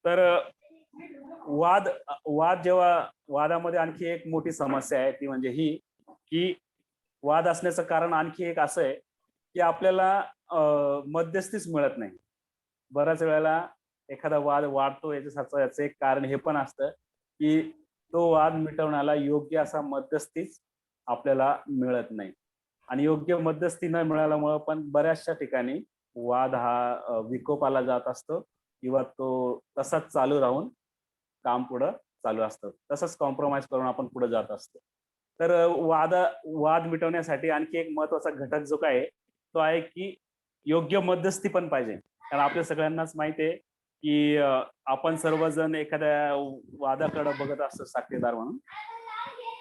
तर वाद वाद जेव्हा वादामध्ये आणखी एक मोठी समस्या आहे ती म्हणजे ही की वाद असण्याचं कारण आणखी एक असं आहे की आपल्याला मध्यस्थीच मिळत नाही. बऱ्याच वेळेला एखादा वाद वाढतो याचं एक कारण हे पण असतं की तो वाद मिटवण्याला योग्य असा मध्यस्थीच आपल्याला मिळत नाही. आणि योग्य मध्यस्थी न मिळाल्यामुळं पण बऱ्याचशा ठिकाणी वाद हा विकोपाला जात असतो किंवा तो तसाच चालू राहून काम पुढं चालू असतं. तसंच कॉम्प्रोमाईज करून आपण पुढे जात असतो. तर वाद मिटवण्यासाठी आणखी एक महत्त्वाचा घटक जो काय आहे, तो आहे की योग्य मध्यस्थी पण पाहिजे. कारण आपल्या सगळ्यांनाच माहिती आहे की आपण सर्वजण एखाद्या वादाकडे बघत असतो साक्षीदार म्हणून.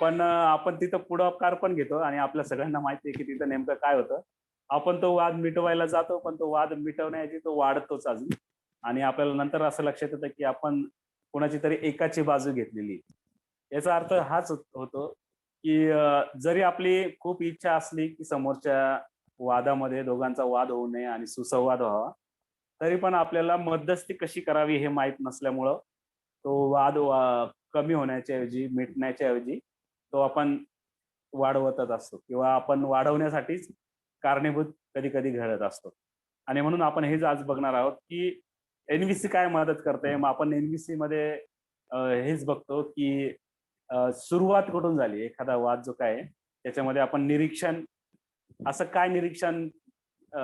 पण आपण तिथं पुढाकार पण घेतो आणि आपल्या सगळ्यांना माहिती आहे की तिथं नेमकं काय होतं. आपण तो वाद मिटवायला जातो, पण तो वाद मिटवण्याऐवजी तो वाढतोच अजून. आणि आपल्याला नंतर असं लक्षात येतं की आपण कोणाची तरी एकाची बाजू घेतलेली. याचा अर्थ हाच होतो की जरी आपली खूप इच्छा असली की समोरच्या वादामध्ये दोघांचा वाद होऊ नये आणि सुसंवाद व्हावा, तरी पण आपल्याला मध्यस्थी कशी करावी हे माहीत नसल्यामुळं तो कमी होण्याच्या ऐवजी, मिटण्याच्या ऐवजी तो आपण वाढवतच असतो किंवा आपण वाढवण्यासाठीच कारणीभूत कधी-कधी घडत असतो. आणि म्हणून आपण हेच आज बघणार आहोत, की एन-व्ही-सी काय मदत करते. मग आपण एन-व्ही-सीमध्ये हेच बघतो, की सुरुवात कुठून झाली. एखादा वाद जो काय आहे, त्याच्यामध्ये आपण निरीक्षण असं काय निरीक्षण अ,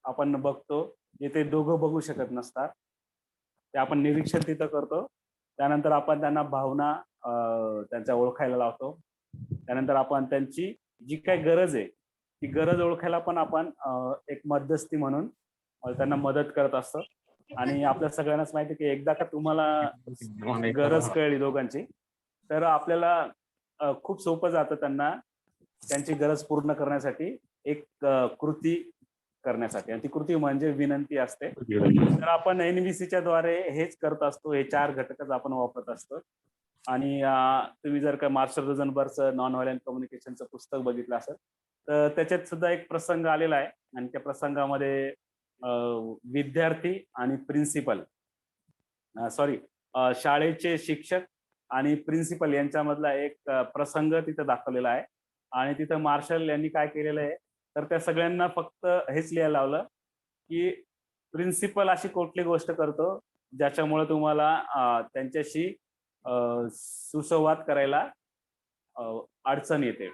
आपण बघतो, जे ते दोघं बघू शकत नसतात. ते आपण निरीक्षण तिथं करतो. त्यानंतर आपण त्यांना भावना त्यांच्या ओळखायला लावतो. त्यानंतर आपण त्यांची जी काही गरज आहे, ती गरज ओळखायला पण आपण एक मध्यस्थी म्हणून त्यांना मदत करत असतो. आणि आपल्या सगळ्यांनाच माहिती आहे, की एकदा का तुम्हाला गरज कळली दोघांची, तर आपल्याला खूप सोपं जातं त्यांना त्यांची गरज पूर्ण करण्यासाठी एक कृती करण्यासाठी आणि ती कृती म्हणजे विनंती असते. तर आपण एन-व्ही-सीच्या द्वारे हेच करत असतो. हे 4 घटकच आपण वापरत असतो. आणि तुम्ही जर का मार्शल रोझनबर्गचं नॉन व्हायलेंट कम्युनिकेशनचं पुस्तक बघितलं असेल, तर त्याच्यात सुद्धा एक प्रसंग आलेला आहे आणि त्या प्रसंगामध्ये अ, विद्यार्थी आणि प्रिन्सिपल सॉरी शाळेचे शिक्षक आणि प्रिन्सिपल यांच्यामधला एक प्रसंग तिथं दाखवलेला आहे. आणि तिथं मार्शल यांनी काय केलेलं आहे, तर त्या सगळ्यांना फक्त हेच लिहायला लावलं, की प्रिन्सिपल अशी कुठली गोष्ट करतो, ज्याच्यामुळे तुम्हाला त्यांच्याशी सुसंवाद करायला अ, अडचण येते.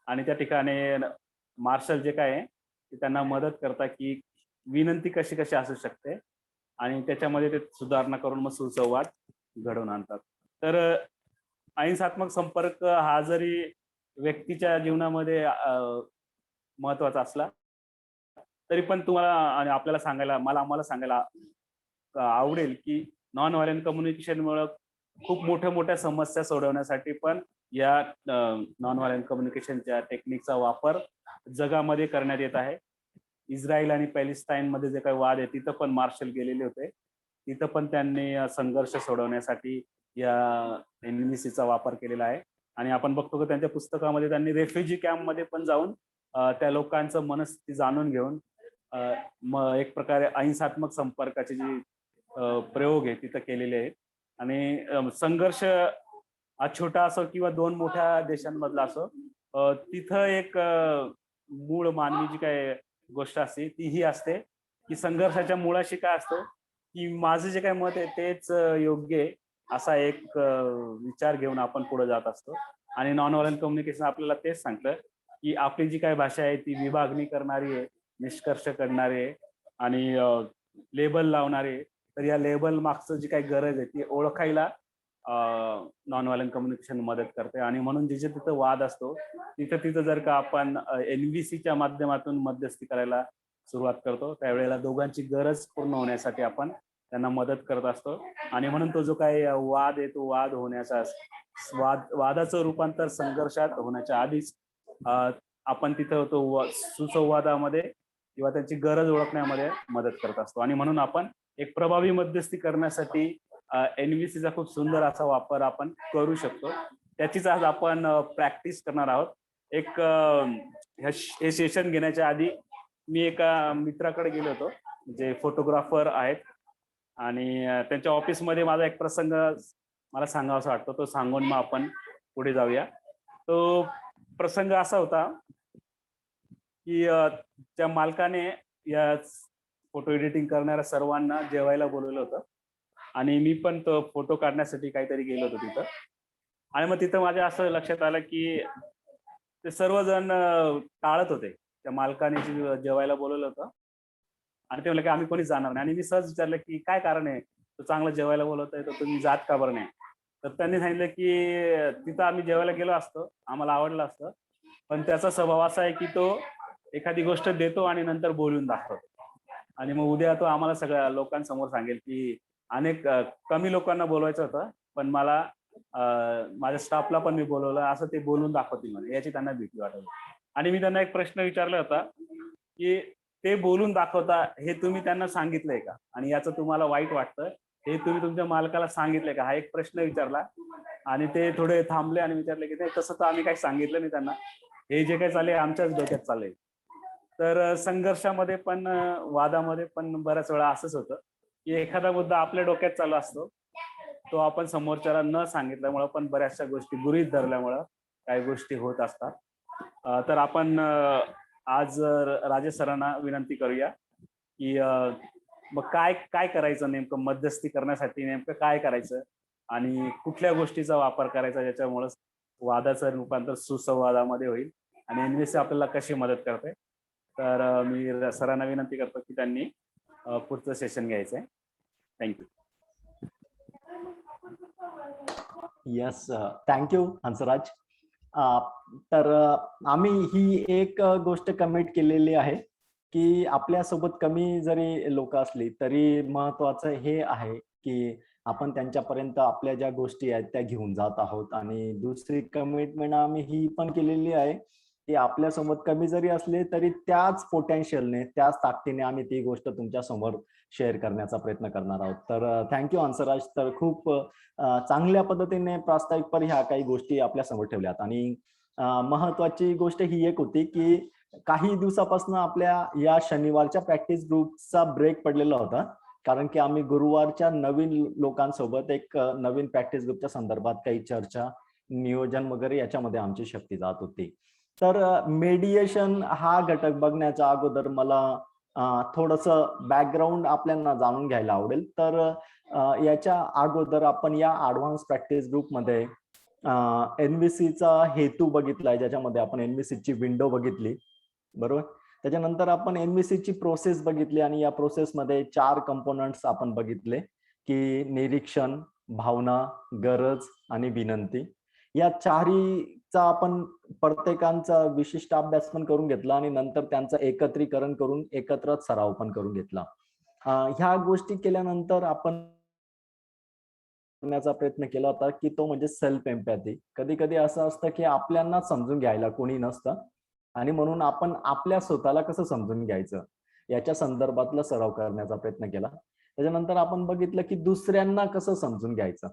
आणि त्या ठिकाणी मार्शल जे काय आहे, ते त्यांना मदत करतात, की विनंती कशी-कशी असू शकते आणि त्याच्यामध्ये ते सुधारणा करून मग सुसंवाद घडवून आणतात. तर अहिंसात्मक संपर्क हा जरी व्यक्तीच्या जीवनामध्ये महत्त्वाचा असला, तरी पण तुम्हाला आणि आपल्याला आम्हाला सांगायला आवडेल, की नॉन व्हायलेंट कम्युनिकेशनमुळं खूप मोठ्या-मोठ्या समस्या सोडवण्यासाठी पण या नॉन व्हायलेंट कम्युनिकेशनच्या टेक्निकचा वापर जगामध्ये करण्यात येत आहे. इस्रायल आणि पॅलेस्टाईनमध्ये जे काही वाद आहे, तिथं पण मार्शल गेलेले होते. तिथं पण त्यांनी संघर्ष सोडवण्यासाठी या एन-व्ही-सीचा वापर केलेला आहे. आणि आपण बघतो की त्यांच्या पुस्तकामध्ये त्यांनी रेफ्युजी कॅम्पमध्ये पण जाऊन त्या लोकांचं मनस्थिती जाणून घेऊन मग एक प्रकारे अहिंसात्मक संपर्काची जी प्रयोग आहे तिथं केलेले आहेत. आणि संघर्ष हा छोटा असो किंवा 2 मोठ्या देशांमधला असो, तिथं एक मूळ मानवी जी काही गोष्ट असते ती ही असते, की संघर्षाच्या मुळाशी काय असतं, की माझं जे काही मत आहे तेच योग्य आहे, असा एक विचार घेऊन आपण पुढे जात असतो. आणि नॉन व्हायलेंट कम्युनिकेशन आपल्याला तेच सांगतं, की आपली जी काही भाषा आहे ती विभागणी करणारी आहे, निष्कर्ष करणारी आहे आणि लेबल लावणारी आहे. तर या लेबल मागचं जी काही गरज आहे ती ओळखायला नॉन व्हायलेंट कम्युनिकेशन मदत करते. आणि म्हणून जिथे तिथं वाद असतो, तिथं जर का आपण एन-व्ही-सीच्या माध्यमातून मध्यस्थी करायला सुरुवात करतो, त्यावेळेला दोघांची गरज पूर्ण होण्यासाठी आपण त्यांना मदत करत असतो. आणि म्हणून तो जो काही वाद आहे, तो वाद होण्याचा वादाचं रूपांतर संघर्षात होण्याच्या आधीच अ, आपण तिथं तो सुसंवादामध्ये किंवा त्यांची गरज ओळखण्यामध्ये मदत करत असतो. आणि म्हणून आपण एक प्रभावी मध्यस्थी करण्यासाठी एन-व्ही-सीचा खूप सुंदर असा वापर आपण करू शकतो. त्याचीच आज आपण प्रॅक्टिस करणार आहोत. एक हे सेशन घेण्याच्या आधी मी एका मित्राकडे गेलो होतो, जे फोटोग्राफर आहेत आणि त्यांच्या ऑफिसमध्ये माझा एक प्रसंग मला सांगावासा वाटतो, तो सांगून मग आपण पुढे जाऊया. तो प्रसंग असा होता की त्या मालकाने या फोटो एडिटिंग करणाऱ्या सर्वांना जेवायला बोलवलं होतं आणि मी पण तो फोटो काढण्यासाठी काहीतरी गेलो होतो तिथं. आणि मग तिथं माझ्या असं लक्षात आलं की ते सर्वजण टाळत होते. त्या मालकाने जेवायला बोलवलं होतं आणि ते म्हणले की आम्ही कोणीच जाणार नाही. आणि मी सहज विचारलं की काय कारण आहे, तो चांगलं जेवायला बोलवतोय तर तुम्ही जात का बरं नाही? तर त्यांनी सांगितलं की तिथं आम्ही जेवायला गेलो असतो, आम्हाला आवडलं असतं, पण त्याचा स्वभाव असा आहे की तो एखादी गोष्ट देतो आणि नंतर बोलून दाखवतो. आणि मग उद्या तो आम्हाला सगळ्या लोकांसमोर सांगेल की अनेक कमी लोकांना बोलवायचं होतं, पण मला माझ्या स्टाफला पण मी बोलवलं, असं ते बोलून दाखवतील म्हणे, याची त्यांना भीती वाटत. आणि मी त्यांना एक प्रश्न विचारला होता की ते बोलून दाखवता हे तुम्ही त्यांना सांगितलंय का, आणि याचं तुम्हाला वाईट वाटतं हे तुम्ही तुमच्या मालकाला सांगितलंय का, हा एक प्रश्न विचारला. आणि ते थोडे थांबले आणि विचारले की नाही, तसं तर आम्ही काही सांगितलं नाही त्यांना, हे जे काही चाललंय आमच्याच डोक्यात चाललंय. तर संघर्षामध्ये पण वादामध्ये पण बऱ्याच वेळा असंच होतं की एखादा मुद्दा आपल्या डोक्यात चालू असतो, तो आपण समोरच्याला न सांगितल्यामुळं पण बऱ्याचशा गोष्टी गृहीत धरल्यामुळं काही गोष्टी होत असतात. तर आपण आज राजेश सरांना विनंती करूया की मग काय काय करायचं नेमकं, मध्यस्थी करण्यासाठी नेमकं काय करायचं आणि कुठल्या गोष्टीचा वापर करायचा ज्याच्यामुळं वादाचं रूपांतर सुसंवादामध्ये होईल आणि एनव्हीसी आपल्याला कशी मदत करते. तर मी सरांना विनंती करतो की त्यांनी पुढचं सेशन घ्यायचं आहे. थँक्यू. Yes, thank you Hansraj. तर आम्ही ही एक गोष्ट कमिट केलेली आहे की आपल्यासोबत कमी जरी लोक असली तरी महत्वाचं हे आहे की आपण त्यांच्यापर्यंत आपल्या ज्या गोष्टी आहेत त्या घेऊन जात आहोत. आणि दुसरी कमिटमेंट आम्ही ही पण केलेली आहे की आपल्यासोबत कमी जरी असले तरी त्याच पोटेन्शियलने, त्याच ताकदीने आम्ही ती गोष्ट तुमच्या समोर शेअर करण्याचा प्रयत्न करणार आहोत. तर थँक्यू हंसराज. तर खूप चांगल्या पद्धतीने प्रास्ताविकपर ह्या काही गोष्टी आपल्या समोर ठेवल्यात. आणि महत्वाची गोष्ट ही एक होती की काही दिवसापासून आपल्या या शनिवारच्या प्रॅक्टिस ग्रुपचा ब्रेक पडलेला होता, कारण की आम्ही गुरुवारच्या नवीन लोकांसोबत एक नवीन प्रॅक्टिस ग्रुपच्या संदर्भात काही चर्चा, नियोजन वगैरे याच्यामध्ये आमची शक्ती जात होती. तर मेडिएशन हा घटक बघण्याच्या अगोदर मला थोडस बॅकग्राऊंड आपल्याला जाणून घ्यायला आवडेल. तर याच्या अगोदर आपण या ऍडव्हान्स प्रॅक्टिस ग्रुपमध्ये एनव्हीसीचा हेतू बघितलाय, ज्याच्यामध्ये आपण एनव्हीसीची विंडो बघितली, बरोबर. त्याच्यानंतर आपण एनव्हीसीची प्रोसेस बघितली आणि या प्रोसेसमध्ये 4 कंपोनंट्स आपण बघितले की निरीक्षण, भावना, गरज आणि विनंती. या चारीचा आपण प्रत्येकांचा विशिष्ट अभ्यास पण करून घेतला आणि नंतर त्यांचं एकत्रीकरण करून एकत्रच सराव पण करून घेतला. ह्या गोष्टी केल्यानंतर आपण करण्याचा प्रयत्न केला होता की तो म्हणजे सेल्फ एम्पॅथी. कधी कधी असं असतं की आपल्याला समजून घ्यायला कोणी नसतं आणि म्हणून आपण आपल्या स्वतःला कसं समजून घ्यायचं याच्या संदर्भातला सराव करण्याचा प्रयत्न केला. त्याच्यानंतर आपण बघितलं की दुसऱ्यांना कसं समजून घ्यायचं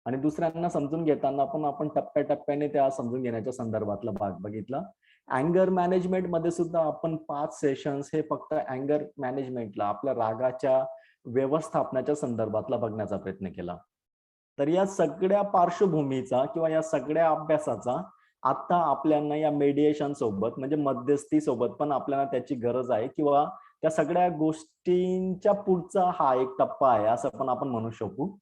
आणि दुसऱ्यांना समजून घेताना पण आपण टप्प्याटप्प्याने त्या समजून घेण्याच्या संदर्भातला भाग बघितला. अँगर मॅनेजमेंट मध्ये सुद्धा आपण 5 सेशन्स हे फक्त अँगर मॅनेजमेंटला, आपल्या रागाच्या व्यवस्थापनाच्या संदर्भातला बघण्याचा प्रयत्न केला. तर या सगळ्या पार्श्वभूमीचा किंवा या सगळ्या अभ्यासाचा आता आपल्याला या मेडिएशन सोबत म्हणजे मध्यस्थी सोबत पण आपल्याला त्याची गरज आहे किंवा त्या सगळ्या गोष्टींच्या पुढचा हा एक टप्पा आहे असं पण आपण म्हणू शकू.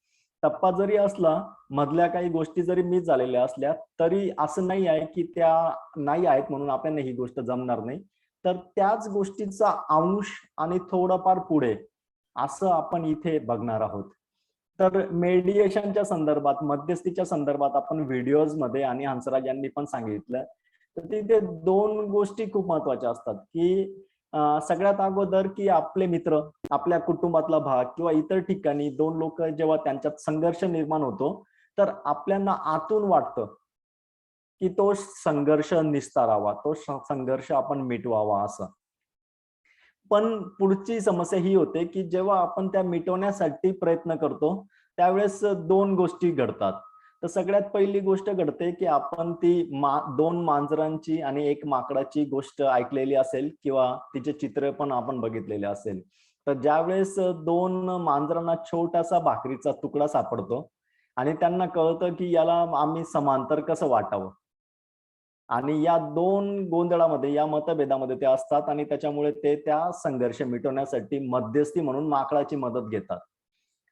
टप्पा जरी असला, मधल्या काही गोष्टी जरी मिस झालेल्या असल्या तरी असं नाही आहे की त्या नाही आहेत म्हणून आपल्याला ही गोष्ट जमणार नाही. तर त्याच गोष्टीचा अंश आणि थोडंफार पुढे असं आपण इथे बघणार आहोत. तर मेडिएशनच्या संदर्भात, मध्यस्थीच्या संदर्भात आपण व्हिडिओज मध्ये आणि हंसराज यांनी पण सांगितलं, तर तिथे 2 गोष्टी खूप महत्वाच्या असतात की सगळ्यात अगोदर की आपले मित्र, आपल्या कुटुंबातला भाग किंवा इतर ठिकाणी 2 लोक जेव्हा त्यांच्यात संघर्ष निर्माण होतो तर आपल्याला आतून वाटतं की तो संघर्ष निस्तारावा, तो संघर्ष आपण मिटवावा असं. पण पुढची समस्या ही होते की जेव्हा आपण त्या मिटवण्यासाठी प्रयत्न करतो त्यावेळेस 2 गोष्टी घडतात. तर सगळ्यात पहिली गोष्ट घडते की आपण ती 2 मांजरांची आणि 1 माकडाची गोष्ट ऐकलेली असेल किंवा तिचे चित्र पण आपण बघितलेले असेल तर ज्यावेळेस दोन मांजरांना छोटासा भाकरीचा तुकडा सापडतो आणि त्यांना कळतं की याला आम्ही समांतर कसं वाटावं, आणि या दोन गोंधळामध्ये, या मतभेदामध्ये ते असतात आणि त्याच्यामुळे ते त्या संघर्ष मिटवण्यासाठी मध्यस्थी म्हणून माकडाची मदत घेतात.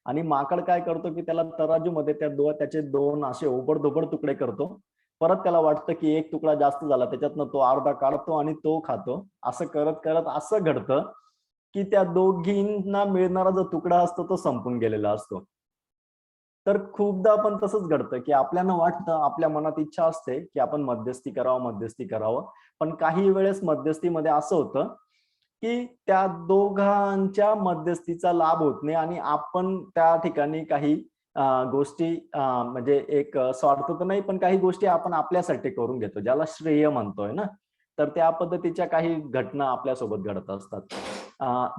आणि माकड काय करतो की त्याला तराजूमध्ये त्याचे दोन असे ओबडधोबड तुकडे करतो. परत त्याला वाटतं की एक तुकडा जास्त झाला, त्याच्यातनं तो अर्धा काढतो आणि तो खातो. असं करत करत असं घडतं की त्या दोघींना मिळणारा जो तुकडा असतो तो संपून गेलेला असतो. तर खूपदा पण तसंच घडतं की आपल्याला वाटतं, आपल्या मनात इच्छा असते की आपण मध्यस्थी करावं, मध्यस्थी करावं. पण काही वेळेस मध्यस्थीमध्ये असं होतं की त्या दोघांच्या मध्यस्थीचा लाभ होत नाही आणि आपण त्या ठिकाणी काही गोष्टी म्हणजे एक स्वार्थ तर नाही, पण काही गोष्टी आपण आपल्यासाठी करून घेतो, ज्याला श्रेय म्हणतोय ना. तर त्या पद्धतीच्या काही घटना आपल्यासोबत घडत असतात.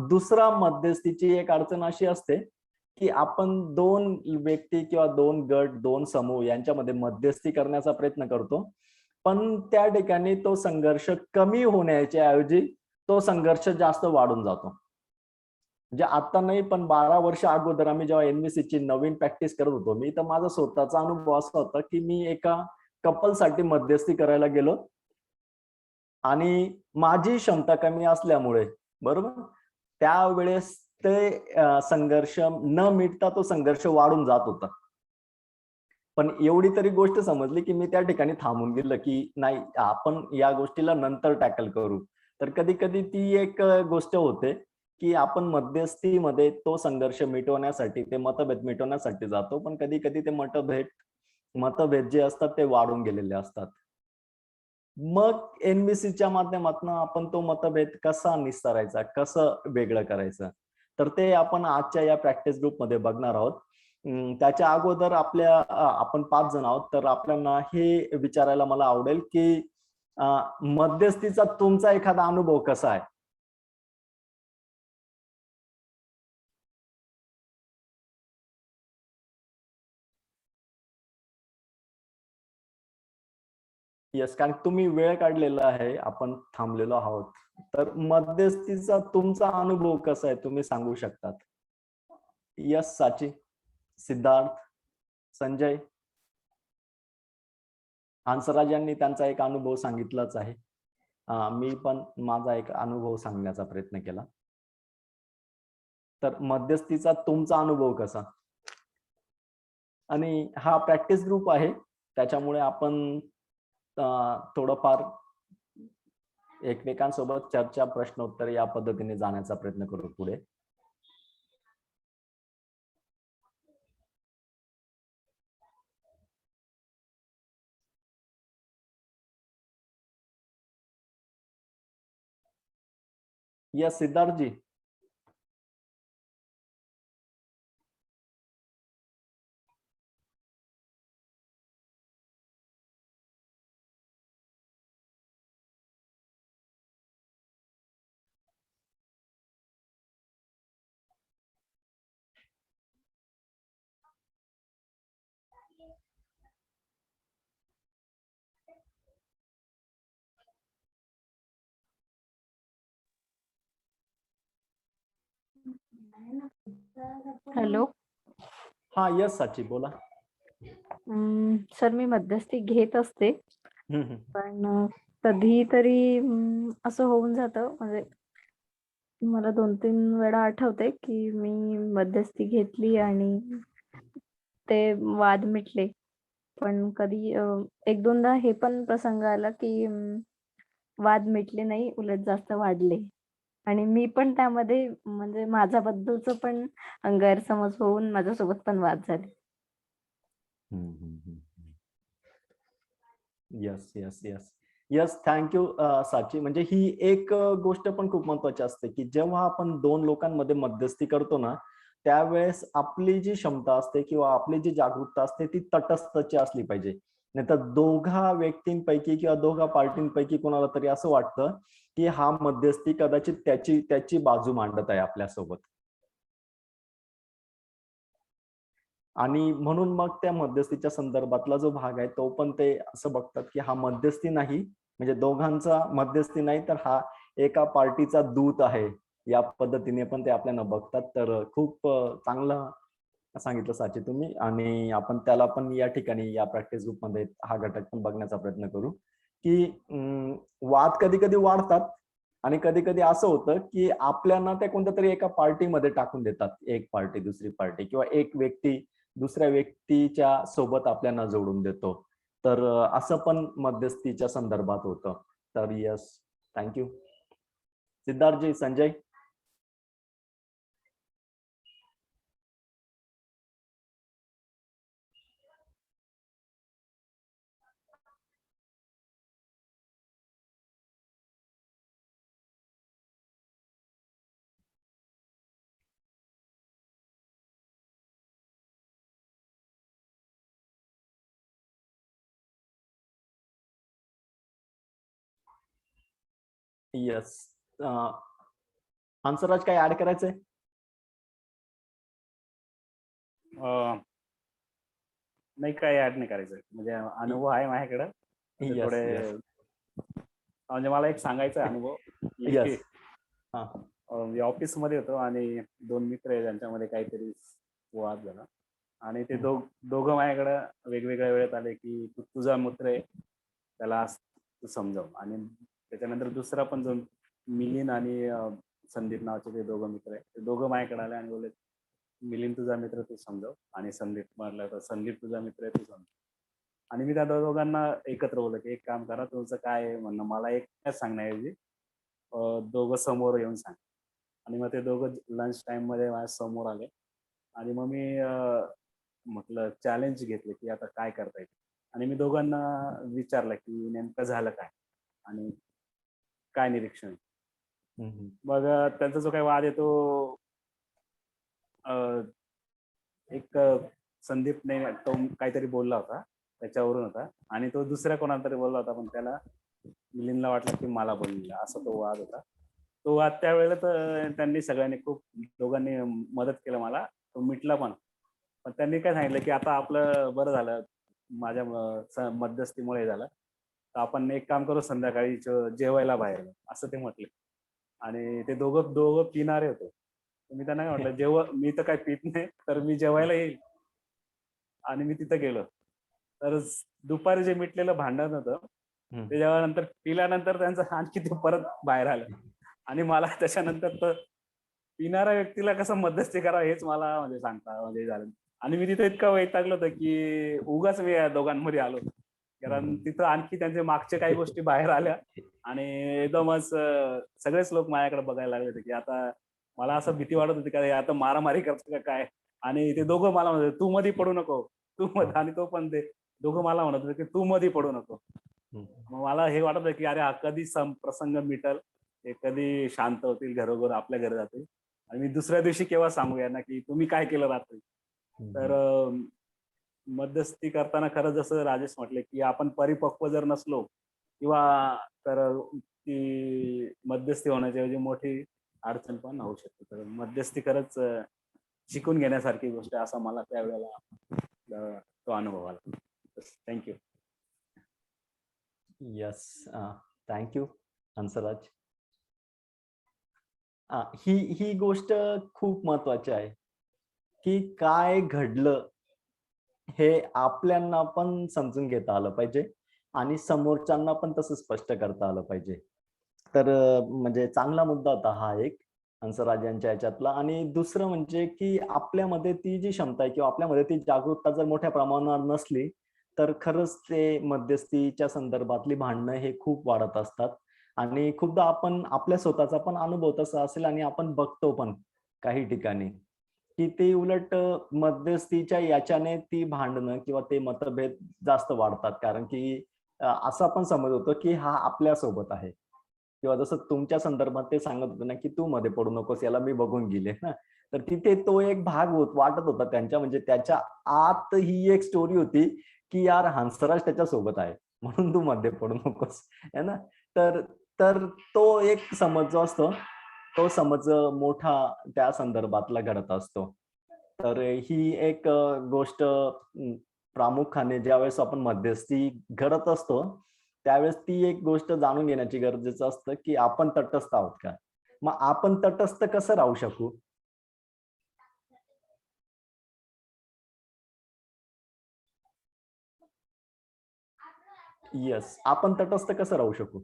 दुसरा मध्यस्थीची एक अडचण अशी असते की आपण दोन व्यक्ती किंवा दोन गट, दोन समूह यांच्यामध्ये मध्यस्थी करण्याचा प्रयत्न करतो. पण त्या ठिकाणी तो संघर्ष कमी होण्याच्या ऐवजी तो संघर्ष जास्त वाढून जातो. म्हणजे आता नाही, पण 12 वर्ष अगोदर आम्ही जेव्हा एनव्हीसीची नवीन प्रॅक्टिस करत होतो, मी तर माझा स्वतःचा अनुभव असा होता की मी एका कपलसाठी मध्यस्थी करायला गेलो आणि माझी क्षमता कमी असल्यामुळे, बरोबर, त्यावेळेस ते संघर्ष न मिटता तो संघर्ष वाढून जात होता. पण एवढी तरी गोष्ट समजली की मी त्या ठिकाणी थांबून गेलं की नाही, आपण या गोष्टीला नंतर टॅकल करू. तर कधी-कधी ती एक गोष्ट होते की आपण मध्यस्थीमध्ये तो संघर्ष मिटवण्यासाठी, ते मतभेद मिटवण्यासाठी जातो. पण कधी-कधी ते मतभेद जे असतात ते वाढून गेलेले असतात. मग एनबीसीच्या माध्यमातून आपण तो मतभेद कसा निस्तारायचा, कसं वेगळं करायचं, तर ते आपण आजच्या या प्रॅक्टिस ग्रुपमध्ये बघणार आहोत. त्याच्या अगोदर आपण 5 जण आहोत, तर आपल्याला हे विचारायला मला आवडेल की मध्यस्थीचा तुमचा एखादा अनुभव कसा आहे? येस, कारण तुम्ही वेळ काढलेला आहे, आपण थांबलेलो आहोत. तर मध्यस्थीचा तुमचा अनुभव कसा आहे, तुम्ही सांगू शकतात? यस, साची, सिद्धार्थ, संजय, हंसराज यांनी त्यांचा एक अनुभव सांगितलाच आहे. मी पण माझा एक अनुभव सांगण्याचा प्रयत्न केला. तर मध्यस्थीचा तुमचा अनुभव कसा? आणि हा प्रॅक्टिस ग्रुप आहे, त्याच्यामुळे आपण थोडंफार एकमेकांसोबत चर्चा, प्रश्नोत्तर या पद्धतीने जाण्याचा प्रयत्न करू पुढे. यस, सिद्धार्थ जी. हॅलो. हा, यस साची, बोला. सर, मी मध्यस्थी घेत असते, पण कधीतरी असं होऊन जातं. म्हणजे मला 2-3 वेळा आठवते की मी मध्यस्थी घेतली आणि ते वाद मिटले. पण कधी 1-2दा हे पण प्रसंग आला की वाद मिटले नाही, उलट जास्त वाढले. आणि मी पण त्यामध्ये म्हणजे माझ्याबद्दलचं पण गैरसमज होऊन माझ्यासोबत पण वाद झाले. Yes, yes, yes, yes. Thank you साची. म्हणजे ही एक गोष्ट पण खूप महत्वाची असते की जेव्हा आपण दोन लोकांमध्ये मध्यस्थी करतो ना, त्यावेळेस आपली जी क्षमता असते किंवा आपली जी जागरूकता असते ती तटस्थची असली पाहिजे. नाहीतर दोघा व्यक्तींपैकी किंवा दोघा पार्टींपैकी कोणाला तरी असं वाटतं की हा मध्यस्थी कदाचित त्याची त्याची बाजू मांडत आहे आपल्यासोबत. आणि म्हणून मग त्या मध्यस्थीच्या संदर्भातला जो भाग आहे तो पण ते असं बघतात की हा मध्यस्थी नाही, म्हणजे दोघांचा मध्यस्थी नाही, तर हा एका पार्टीचा दूत आहे. या पद्धतीने पण ते आपल्याला बघतात. तर खूप चांगलं सांगितलं साची तुम्ही, आणि आपण त्याला पण या ठिकाणी या प्रॅक्टिस ग्रुपमध्ये हा घटक पण बघण्याचा प्रयत्न करू, की वाद कधी कधी वाढतात आणि कधी कधी असं होतं की आपल्याला ते कोणत्या तरी एका पार्टीमध्ये टाकून देतात, एक पार्टी दुसरी पार्टी, किंवा एक व्यक्ती दुसऱ्या व्यक्तीच्या सोबत आपल्याला जोडून देतो. तर असं पण मध्यस्थीच्या संदर्भात होतं. तर yes, thank you. Siddharthji, Sanjay. Yes. Hansraj, काय ऍड करायचंय? नाही, काही ऍड नाही करायचं, म्हणजे अनुभव आहे माझ्याकडं. ते यस थोडे यस म्हणजे मला एक सांगायचा अनुभव की यस. हा. म्हणजे ऑफिसमध्ये होतो आणि दोन मित्र आहे, त्यांच्यामध्ये काहीतरी वाद झाला आणि ते दोघं माझ्याकडं वेगवेगळ्या वेळेत आले की तुझा मित्र आहे, त्याला आज तू समजाव. आणि त्याच्यानंतर दुसरा पण जो मिलिंद आणि संदीप नावाचे ते दोघं मित्र आहे, ते दोघं माझ्याकडे आले आणि बोलले मिलिंद तुझा मित्र तू समजाव, आणि संदीप म्हटलं तर संदीप तुझा मित्र आहे तू समजाव. आणि मी त्या दोघांना एकत्र बोललो की एक काम करा, तुमचं काय आहे म्हणणं मला एक सांगण्याऐवजी दोघं समोर येऊन सांग. आणि मग ते दोघं लंच टाइम मध्ये माझ्या समोर आले आणि मग मी म्हटलं चॅलेंज घेतलं की आता काय करता येईल. आणि मी दोघांना विचारलं की नेमकं झालं काय आणि काय निरीक्षण आहे. मग त्यांचा जो काही वाद आहे तो एक संदीपने तो काहीतरी बोलला होता त्याच्यावरून होता, आणि तो दुसऱ्या कोणाला तरी बोलला होता, पण त्याला मिलिंदला वाटलं की मला बोललेला, असा तो वाद होता. तो वाद त्यावेळेला तर त्यांनी सगळ्यांनी खूप दोघांनी मदत केलं मला, तो मिटला पण. पण त्यांनी काय सांगितलं की आता आपलं बरं झालं, माझ्या मध्यस्थीमुळे झालं, तर आपण एक काम करू, संध्याकाळी जेवायला बाहेर जाऊ, असं ते म्हटले. आणि ते दोघं दोघं पिणारे होते. मी त्यांना काय म्हटलं, मी तर काय पित नाही, तर मी जेवायला येईल. आणि मी तिथं गेलो. तर दुपारी जे मिटलेलं भांडण होतं ते जेव्हा नंतर पिल्यानंतर त्यांचं आणखी ते परत बाहेर आलं. आणि मला त्याच्यानंतर तर पिणाऱ्या व्यक्तीला कसं मध्यस्थी करावं हेच मला म्हणजे सांगता म्हणजे झालं. आणि मी तिथे इतकं वैतागलो होतं की उगाच मी या दोघांमध्ये आलो, कारण तिथं आणखी त्यांचे मागचे काही गोष्टी बाहेर आल्या आणि एकदमच सगळेच लोक माझ्याकडे बघायला लागले होते की आता मला असं भीती वाटत होती का हे आता मारामारी करतो का काय. आणि ते दोघं मला म्हणत होते, तू मध्ये पडू नको, तू मध्ये. आणि तो पण ते दोघं मला म्हणत होते की तू मध्ये पडू नको. मग मला हे वाटत होतं की अरे हा कधी प्रसंग मिटल, हे कधी शांत होतील, घरोघर आपल्या घरी जातील, आणि मी दुसऱ्या दिवशी केव्हा सांगू यांना की तुम्ही काय केलं रात्री. तर मध्यस्थी करताना खरं जसं राजेश म्हटले की आपण परिपक्व जर नसलो किंवा तर ती मध्यस्थी होण्याच्या ऐवजी मोठी अडचण पण होऊ शकते. तर मध्यस्थी खरंच शिकून घेण्यासारखी गोष्ट आहे, असं मला त्यावेळेला तो अनुभव आला. थँक्यू. Yes, thank you Hansraj. ही ही गोष्ट खूप महत्वाची आहे की काय घडलं हे आपल्याला पण समजून घेता आलं पाहिजे आणि समोरच्यांना पण तसं स्पष्ट करता आलं पाहिजे. तर म्हणजे चांगला मुद्दा होता हा एक हंसराज यांच्या याच्यातला. आणि दुसरं म्हणजे की आपल्यामध्ये ती जी क्षमता आहे किंवा आपल्यामध्ये ती जागरूकता जर मोठ्या प्रमाणावर नसली तर खरंच ते मध्यस्थीच्या संदर्भातली भांडणं हे खूप वाढत असतात. आणि खूपदा आपण आपल्या स्वतःचा पण अनुभव तसा असेल आणि आपण बघतो पण काही ठिकाणी की ते उलट मध्यस्थीच्या याच्याने ती भांडणं किंवा ते मतभेद जास्त वाढतात. कारण की असा पण समज होतो की हा आपल्या सोबत आहे, किंवा जसं तुमच्या संदर्भात ते सांगत होते ना की तू मध्ये पडू नकोस, याला मी बघून गेले ना. तर तिथे तो एक भाग वाटत होता त्यांच्या, म्हणजे त्याच्या आत ही एक स्टोरी होती की यार हंसराज त्याच्या सोबत आहे म्हणून तू मध्ये पडू नकोस, है ना. तर तर तो एक समज जो असतो तो समज मोठा त्या संदर्भातला घडत असतो. तर ही एक गोष्ट प्रामुख्याने ज्यावेळेस आपण मध्यस्थी घडत असतो त्यावेळेस ती एक गोष्ट जाणून घेण्याची गरजेचं असतं की आपण तटस्थ आहोत का. मग आपण तटस्थ कसं राहू शकू? येस, आपण तटस्थ कसं राहू शकू?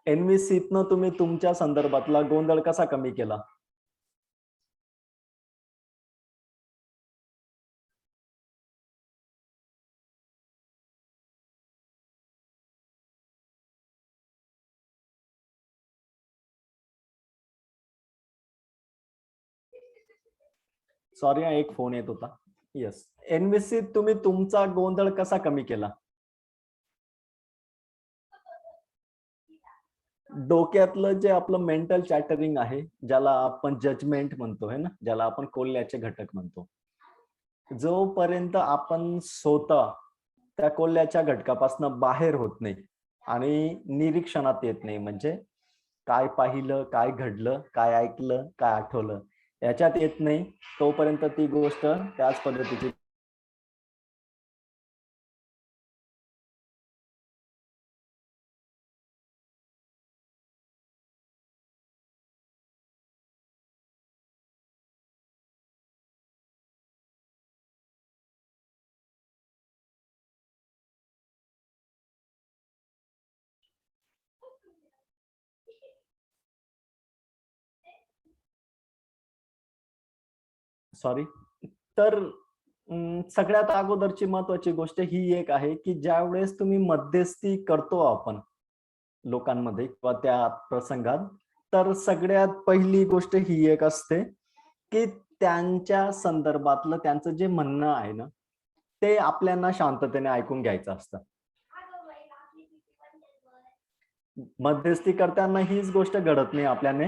एनव्हीसीतनं तुम्ही तुमच्या संदर्भातला गोंधळ कसा कमी केला? सॉरी, एक फोन येत होता. येस, एनव्हीसीत तुम्ही तुमचा गोंधळ कसा कमी केला? डोक्यातलं जे आपलं मेंटल चॅटरिंग आहे, ज्याला आपण जजमेंट म्हणतो है ना, ज्याला आपण कोल्ह्याचे घटक म्हणतो, जोपर्यंत आपण स्वतः त्या कोल्ह्याच्या घटकापासून बाहेर होत नाही आणि निरीक्षणात येत नाही, म्हणजे काय पाहिलं, काय घडलं, काय ऐकलं, काय आठवलं, याच्यात येत नाही, तोपर्यंत ती गोष्ट त्याच पद्धतीची सॉरी. तर सगळ्यात अगोदरची महत्वाची गोष्ट ही एक आहे, की ज्यावेळेस तुम्ही मध्यस्थी करतो आपण लोकांमध्ये किंवा त्या प्रसंगात, तर सगळ्यात पहिली गोष्ट ही एक असते, की त्यांच्या संदर्भातलं त्यांचं जे म्हणणं आहे ना, ते आपल्याला शांततेने ऐकून घ्यायचं असतं. मध्यस्थी करताना हीच गोष्ट घडत नाही आपल्याने.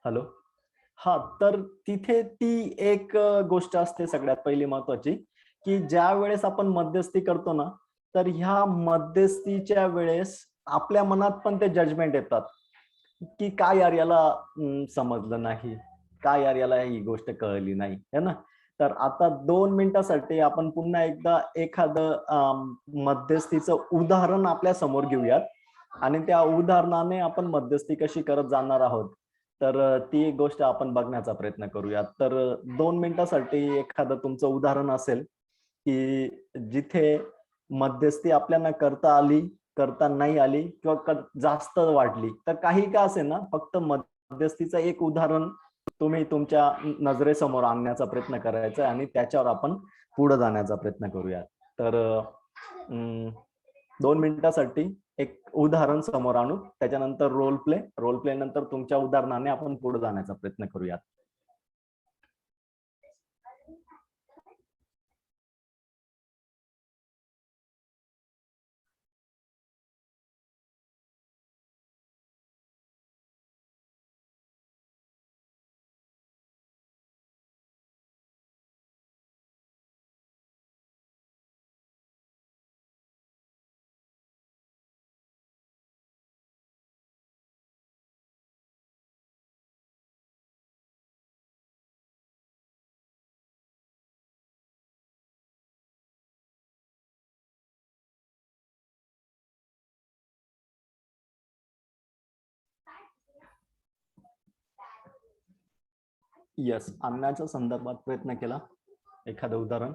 हॅलो. हा, तर तिथे ती एक गोष्ट असते सगळ्यात पहिली महत्वाची, की ज्या वेळेस आपण मध्यस्थी करतो ना, तर ह्या मध्यस्थीच्या वेळेस आपल्या मनात पण ते जजमेंट येतात, की काय यार याला समजलं नाही, काय यार याला ही गोष्ट कळली नाही, है ना. तर आता 2 मिनिटासाठी आपण पुन्हा एकदा एखादं मध्यस्थीचं उदाहरण आपल्या समोर घेऊयात आणि त्या उदाहरणाने आपण मध्यस्थी कशी करत जाणार आहोत, तर ती एक गोष्ट आपण बघण्याचा प्रयत्न करूयात. तर 2 मिनिटासाठी एखादं तुमचं उदाहरण असेल, की जिथे मध्यस्थी आपल्याला करता आली, करता नाही आली किंवा जास्त वाटली, तर काही का असे ना, फक्त मध्यस्थीचं एक उदाहरण तुम्ही तुमच्या नजरेसमोर आणण्याचा प्रयत्न करायचा आणि त्याच्यावर आपण पुढे जाण्याचा प्रयत्न करूयात. तर 2 मिनिटासाठी एक उदाहरण समोर आणू, त्याच्यानंतर रोल प्ले नंतर तुमच्या उदाहरणाने आपण पुढे जाण्याचा प्रयत्न करूयात. येस, आणण्याच्या संदर्भात प्रयत्न केला एखादं उदाहरण.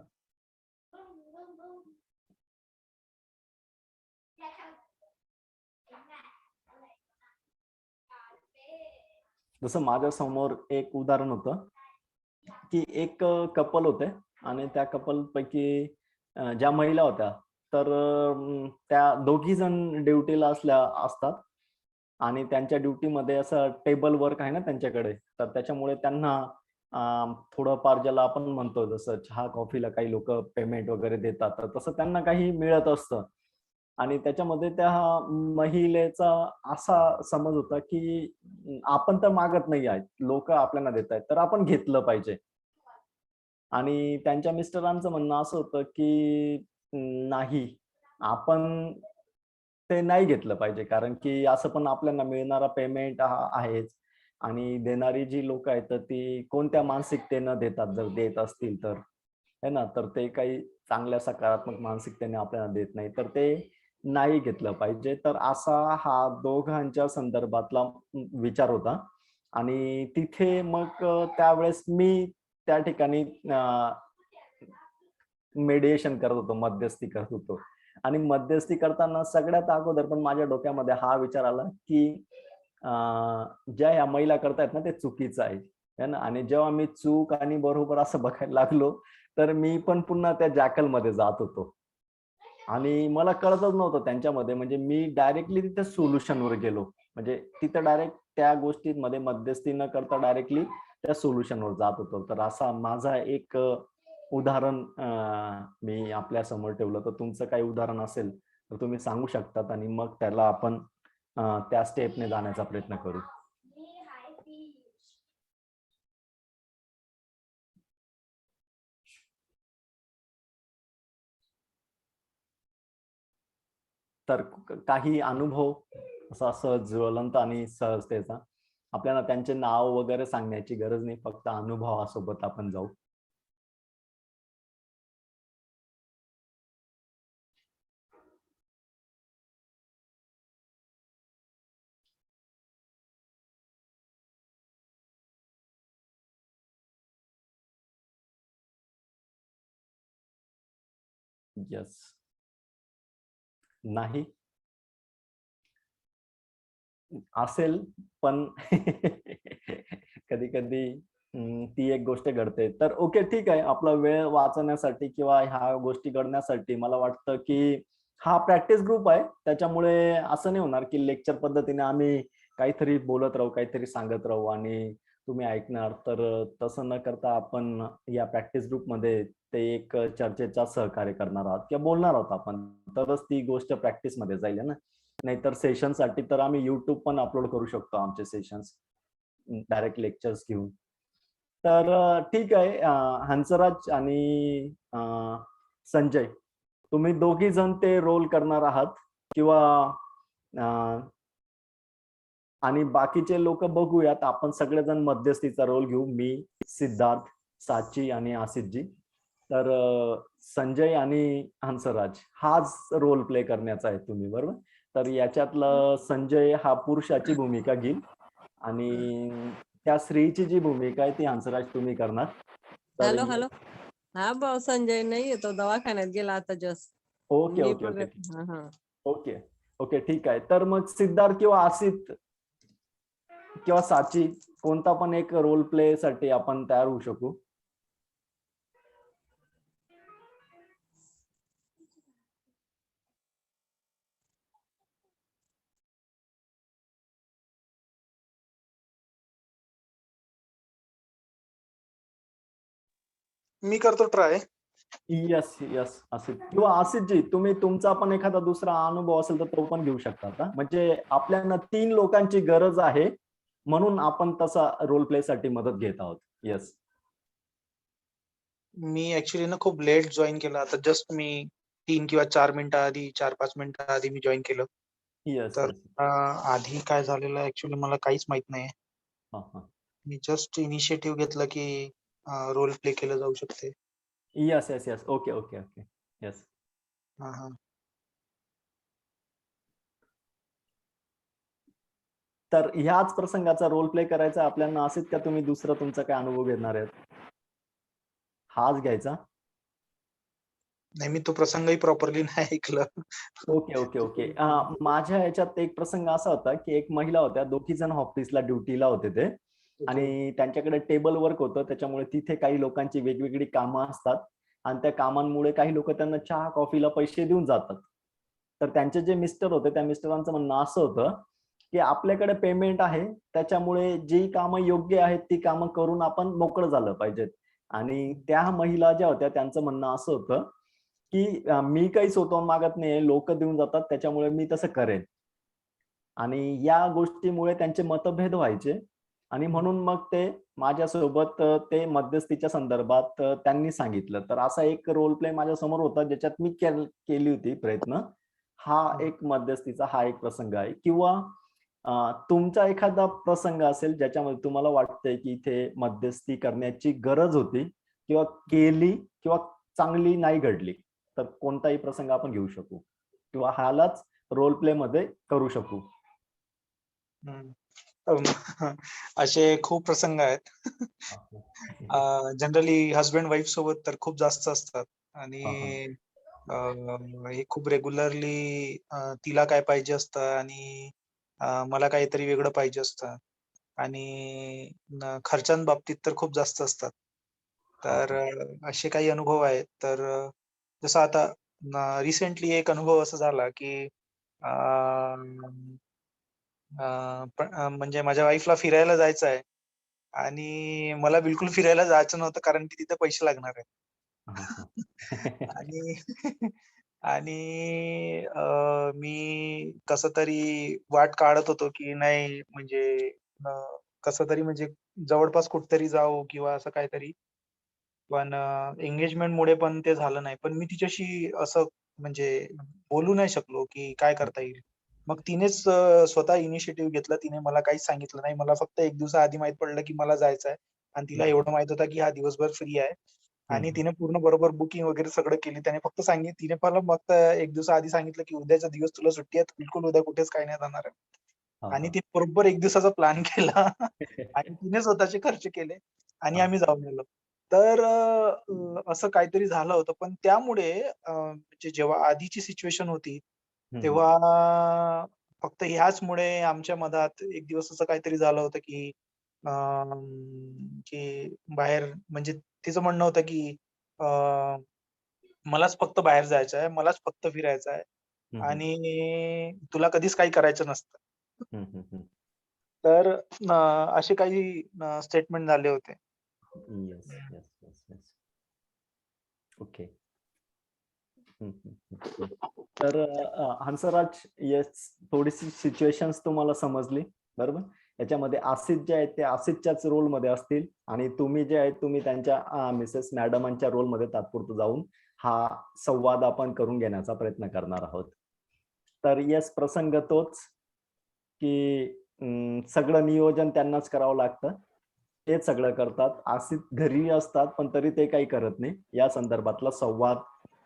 जसं माझ्या समोर एक उदाहरण होतं, की एक कपल होते आणि त्या कपल पैकी ज्या महिला होत्या तर त्या दोघी जण ड्युटीला असतात आणि त्यांच्या ड्युटीमध्ये असं टेबल वर्क आहे ना त्यांच्याकडे, तर त्याच्यामुळे त्यांना थोडंफार ज्याला आपण म्हणतो जसं चहा कॉफीला काही लोक पेमेंट वगैरे देतात, तर तसं त्यांना काही मिळत असतं. आणि त्याच्यामध्ये त्या महिलेचा असा समज होता की आपण तर मागत नाही आहेत, लोक आपल्याला देत आहेत, तर आपण घेतलं पाहिजे. आणि त्यांच्या मिस्टरांचं म्हणणं असं होतं की नाही, आपण ते नाही घेतलं पाहिजे, कारण की असं पण आपल्याला मिळणारा पेमेंट आहेच आणि देणारी जी लोक आहेत तर ती कोणत्या मानसिकतेनं देतात, जर देत असतील तर, है ना, तर ते काही चांगल्या सकारात्मक मानसिकतेने आपल्याला देत नाही, तर ते नाही घेतलं पाहिजे. तर असा हा दोघांच्या संदर्भातला विचार होता. आणि तिथे मग त्यावेळेस मी त्या ठिकाणी मेडिएशन करत होतो, मध्यस्थी करत होतो. आणि मध्यस्थी करताना सगळ्यात अगोदर पण माझ्या डोक्यामध्ये हा विचार आला की ज्या ह्या महिला करतायत ना ते चुकीचं आहे, है ना. आणि जेव्हा मी चूक आणि बरोबर असं बघायला लागलो, तर मी पण पुन्हा त्या जॅकलमध्ये जात होतो. आणि मला कळतच नव्हतं त्यांच्यामध्ये, म्हणजे मी डायरेक्टली तिथे सोल्युशनवर गेलो. म्हणजे तिथे डायरेक्ट त्या गोष्टींमध्ये मध्यस्थी न करता डायरेक्टली त्या सोल्युशनवर जात होतो. तर असा माझा एक उदाहरण मी आपल्या समोर ठेवलं. तर तुमचं काही उदाहरण असेल तर तुम्ही सांगू शकतात आणि मग त्याला आपण त्या स्टेपने जाण्याचा प्रयत्न करू. तर काही अनुभव असा सहज ज्वलंत आणि सहजतेचा, आपल्याला त्यांचे नाव वगैरे सांगण्याची गरज नाही, फक्त अनुभवासोबत आपण जाऊ. येस. नाही असेल, पण कधी कधी ती एक गोष्ट घडते. तर ओके, ठीक आहे, आपला वेळ वाचवण्यासाठी किंवा ह्या गोष्टी घडण्यासाठी मला वाटतं की हा प्रॅक्टिस ग्रुप आहे, त्याच्यामुळे असं नाही होणार की लेक्चर पद्धतीने आम्ही काहीतरी बोलत राहू, काहीतरी सांगत राहू आणि तुम्ही ऐकणार. तर तसं न करता आपण या प्रॅक्टिस ग्रुपमध्ये ते एक चर्चेचा सहकार्य करणार आहोत किंवा बोलणार आहोत आपण, तरच ती गोष्ट प्रॅक्टिस मध्ये जाईल ना. नाहीतर सेशन साठी तर आम्ही युट्यूब पण अपलोड करू शकतो आमचे सेशन्स, डायरेक्ट लेक्चर्स घेऊन. तर ठीक आहे, हंसराज आणि संजय, तुम्ही दोघी जण ते रोल करणार आहात किंवा आणि बाकीचे लोक बघूयात, आपण सगळेजण मध्यस्थीचा रोल घेऊ, मी, सिद्धार्थ, साची आणि आसिफजी. तर संजय आणि हंसराज हाच रोल प्ले करण्याचा आहे तुम्ही, बरोबर. तर याच्यातलं संजय हा पुरुषाची भूमिका घेईल आणि त्या स्त्रीची जी भूमिका आहे ती हंसराज तुम्ही करणार. तर हॅलो हॅलो. हा भाऊ, संजय नाही येतो, दवाखान्यात गेला आता जस्ट. ओके मी ओके ओके बघत. हा हा. ओके ओके, ठीक आहे. तर मग सिद्धार्थ किंवा आसिफ किंवा साची, कोणता पण एक रोल प्ले साठी आपण तयार होऊ शकू. मी करतो ट्राय. यस यस, आसिफ किंवा आसिफजी, तुम्ही तुमचा पण एखादा दुसरा अनुभव असेल तर तो पण घेऊ शकता. म्हणजे आपल्याला 3 लोकांची गरज आहे, म्हणून आपण तसा रोल प्ले साठी मदत घेत आहोत. येस. मी ऍक्च्युली ना खूप लेट जॉईन केलं. आता जस्ट मी 3 किंवा 4 मिनिटं आधी, 4-5 मिनिटं आधी मी जॉईन केलं. येस. तर आधी काय झालेलं ऍक्च्युली मला काहीच माहित नाही. मी जस्ट इनिशिएटिव्ह घेतलं की रोल प्ले केलं जाऊ शकते. Yes yes yes, okay okay okay, yes. हा हा. तर ह्याच प्रसंगाचा रोल प्ले करायचा आपल्याला असेल का, तुम्ही दुसरा तुमचा काय अनुभव घेणार आहेत? हाच घ्यायचा. नाही, मी तो प्रसंगही प्रॉपरली नाही ऐकलं. Okay okay okay. माझ्या ह्याच्यात एक प्रसंग असा होता की एक महिला होत्या, दोघी जण ऑफिसला ड्युटीला होते ते, आणि त्यांच्याकडे टेबल वर्क होतं, त्याच्यामुळे तिथे काही लोकांची वेगवेगळी कामं असतात आणि त्या कामांमुळे काही लोक त्यांना चहा कॉफीला पैसे देऊन जातात. तर त्यांचे जे मिस्टर होते त्या मिस्टरांचं म्हणणं असं होतं की आपल्याकडे पेमेंट आहे, त्याच्यामुळे जी कामं योग्य आहेत ती कामं करून आपण मोकळं झालं पाहिजेत. आणि त्या महिला ज्या होत्या त्यांचं म्हणणं असं होतं की मी काही स्वतःहून मागत नाही, लोक देऊन जातात, त्याच्यामुळे मी तसं करेन. आणि या गोष्टीमुळे त्यांचे मतभेद व्हायचे आणि म्हणून मग ते माझ्यासोबत ते मध्यस्थीच्या संदर्भात त्यांनी सांगितलं. तर असा एक रोल प्ले माझ्या समोर होता ज्याच्यात मी केली होती प्रयत्न. हा एक मध्यस्थीचा हा एक प्रसंग आहे. किंवा तुमचा एखादा प्रसंग असेल ज्याच्यामध्ये तुम्हाला वाटतंय की इथे मध्यस्थी करण्याची गरज होती किंवा केली किंवा चांगली नाही घडली, तर कोणताही प्रसंग आपण घेऊ शकू किंवा ह्यालाच रोल प्ले मध्ये करू शकू. असे खूप प्रसंग आहेत. जनरली हजबंड वाईफ सोबत तर खूप जास्त असतात आणि हे खूप रेग्युलरली तिला काय पाहिजे असतं आणि मला काहीतरी वेगळं पाहिजे असतं आणि खर्चांबाबतीत तर खूप जास्त असतात. तर असे काही अनुभव आहेत. तर जसं आता रिसेंटली एक अनुभव असा झाला की म्हणजे माझ्या वाईफला फिरायला जायचं आहे आणि मला बिलकुल फिरायला जायचं नव्हतं कारण की तिथे पैसे लागणार आहेत. आणि आणि मी कसं तरी वाट काढत होतो की नाही म्हणजे कसं तरी म्हणजे जवळपास कुठेतरी जाऊ किंवा असं काहीतरी. पण एंगेजमेंटमुळे पण ते झालं नाही. पण मी तिच्याशी असं म्हणजे बोलू नाही शकलो की काय करता येईल. मग तिनेच स्वतः इनिशिएटिव्ह घेतला. तिने मला काहीच सांगितलं नाही. मला फक्त 1 दिवसाआधी माहीत पडलं की मला जायचं आहे आणि तिला एवढं माहीत होतं की हा दिवसभर फ्री आहे आणि तिने पूर्ण बरोबर बुकिंग वगैरे सगळं केली. त्याने फक्त तिने मला फक्त 1 दिवसाआधी सांगितलं की उद्याचा दिवस तुला सुट्टी आहे. बिलकुल उद्या कुठेच काही नाही जाणार आहे. आणि तिने बरोबर 1 दिवसाचा प्लॅन केला आणि तिने स्वतःचे खर्च केले आणि आम्ही जाऊन आलो. तर असं काहीतरी झालं होतं. पण त्यामुळे म्हणजे जेव्हा आधीची सिच्युएशन होती, तेव्हा फक्त ह्याचमुळे आमच्या मधात एक दिवस असं काहीतरी झालं होतं की की बाहेर म्हणजे तिचं म्हणणं होतं की मलाच फक्त बाहेर जायचं आहे, मलाच फक्त फिरायचं आहे आणि तुला कधीच काही करायचं नसतं. तर असे काही स्टेटमेंट झाले होते. Yes, yes, yes, yes. Okay. तर हंसराज, येस, थोडीशी सिच्युएशन्स तुम्हाला समजली, बरोबर? याच्यामध्ये आसित जे आहेत ते आसितच्याच रोलमध्ये असतील आणि तुम्ही जे आहेत तुम्ही त्यांच्या मिसेस मॅडमांच्या रोलमध्ये तात्पुरतं जाऊन हा संवाद आपण करून घेण्याचा प्रयत्न करणार आहोत. तर येस, प्रसंग तोच की सगळं नियोजन त्यांनाच करावं लागतं. तेच सगळं करतात. आसित घरी असतात पण तरी ते काही करत नाही. या संदर्भातला संवाद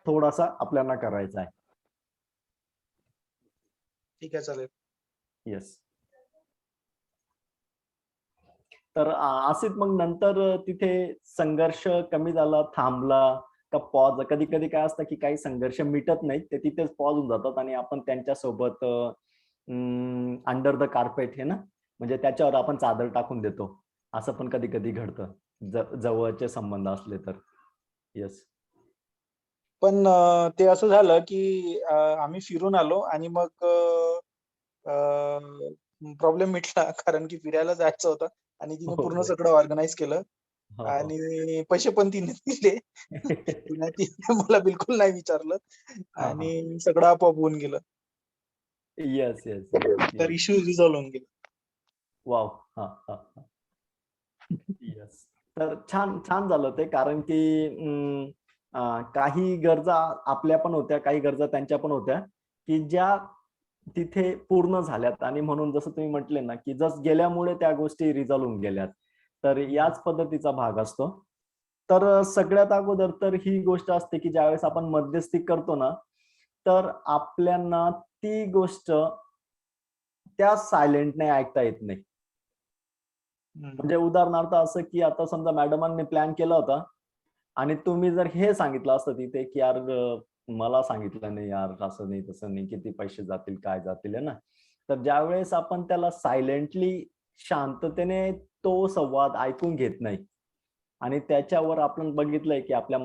थोडासा आपल्याला करायचा आहे. ठीक आहे, चालेल. येस. तर आसित मग नंतर तिथे संघर्ष कमी झाला, थांबला का पॉज? कधी कधी काय असतं की काही संघर्ष मिटत नाहीत, ते तिथेच पॉज होऊन जातात आणि आपण त्यांच्यासोबत अंडर द कार्पेट हे ना, म्हणजे त्याच्यावर आपण चादर टाकून देतो. असं पण कधी कधी घडतं जवळचे संबंध असले तर. येस. पण ते असं झालं की आम्ही फिरून आलो आणि मग प्रॉब्लेम मिटला कारण की फिरायला जायचं होतं आणि तिने पूर्ण सगळं ऑर्गनाइज केलं आणि पैसे पण तिने दिले. तिने मला बिलकुल नाही विचारलं आणि सगळं आपोआप होऊन गेलं. येस, येस, तर इश्यू रिझॉल्व्ह होऊन गेला. वाव. येस. तर छान छान झालं ते, कारण की काही गरजा आपल्या पण होत्या, काही गरजा त्यांच्या पण होत्या की ज्या तिथे पूर्ण झाल्यात आणि म्हणून जसं तुम्ही म्हटले ना की जस्ट गेल्यामुळे त्या गोष्टी रिझॉल्व्ह होऊन गेल्यात. तर याच पद्धतीचा भाग असतो. तर सगळ्यात अगोदर तर ही गोष्ट असते की ज्यावेळेस आपण मध्यस्थी करतो ना, तर आपल्याला ती गोष्ट त्या सायलेंटने ऐकता येत नाही. म्हणजे उदाहरणार्थ असं की आता समजा मॅडमांनी प्लॅन केला होता आणि तुम्ही जर हे सांगितलं असतं तिथे की यार मला सांगितलं नाही यार, असं नाही तसं नाही, किती पैसे जातील काय जातील आहे ना. तर ज्यावेळेस आपण त्याला सायलेंटली शांततेने तो संवाद ऐकून घेत नाही आणि त्याच्यावर आपण बघितलंय की आपल्या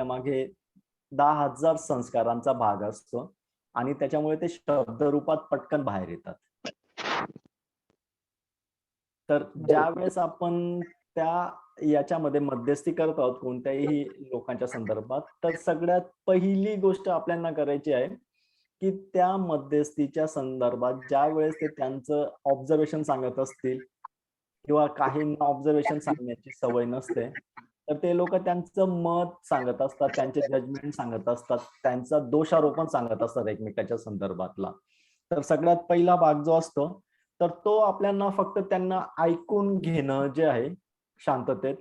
मागे 10,000 संस्कारांचा भाग असतो आणि त्याच्यामुळे ते शब्द रूपात पटकन बाहेर येतात. तर ज्या वेळेस आपण त्या याच्यामध्ये मध्यस्थी करत आहोत कोणत्याही लोकांच्या संदर्भात, तर सगळ्यात पहिली गोष्ट आपल्याला करायची आहे की त्या मध्यस्थीच्या संदर्भात ज्या वेळेस ते त्यांचं ऑब्झर्वेशन सांगत असतील किंवा काहींना ऑब्झर्वेशन सांगण्याची सवय नसते, तर ते लोक त्यांचं मत सांगत असतात, त्यांचे जजमेंट सांगत असतात, त्यांचा दोषारोपण सांगत असतात एकमेकाच्या संदर्भातला. तर सगळ्यात पहिला भाग जो असतो, तर तो आपल्याला फक्त त्यांना ऐकून घेणं जे आहे शांततेत,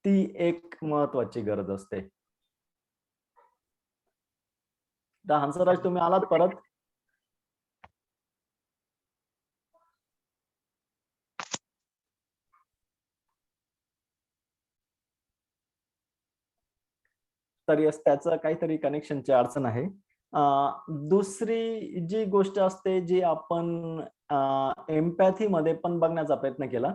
ती एक महत्वाची गरज असते. तर हंसराज, तुम्ही आलात परत? तर यस, त्याचं काहीतरी कनेक्शनची अडचण आहे. दुसरी जी गोष्ट असते जी आपण एम्पॅथी मध्ये पण बघण्याचा प्रयत्न केला,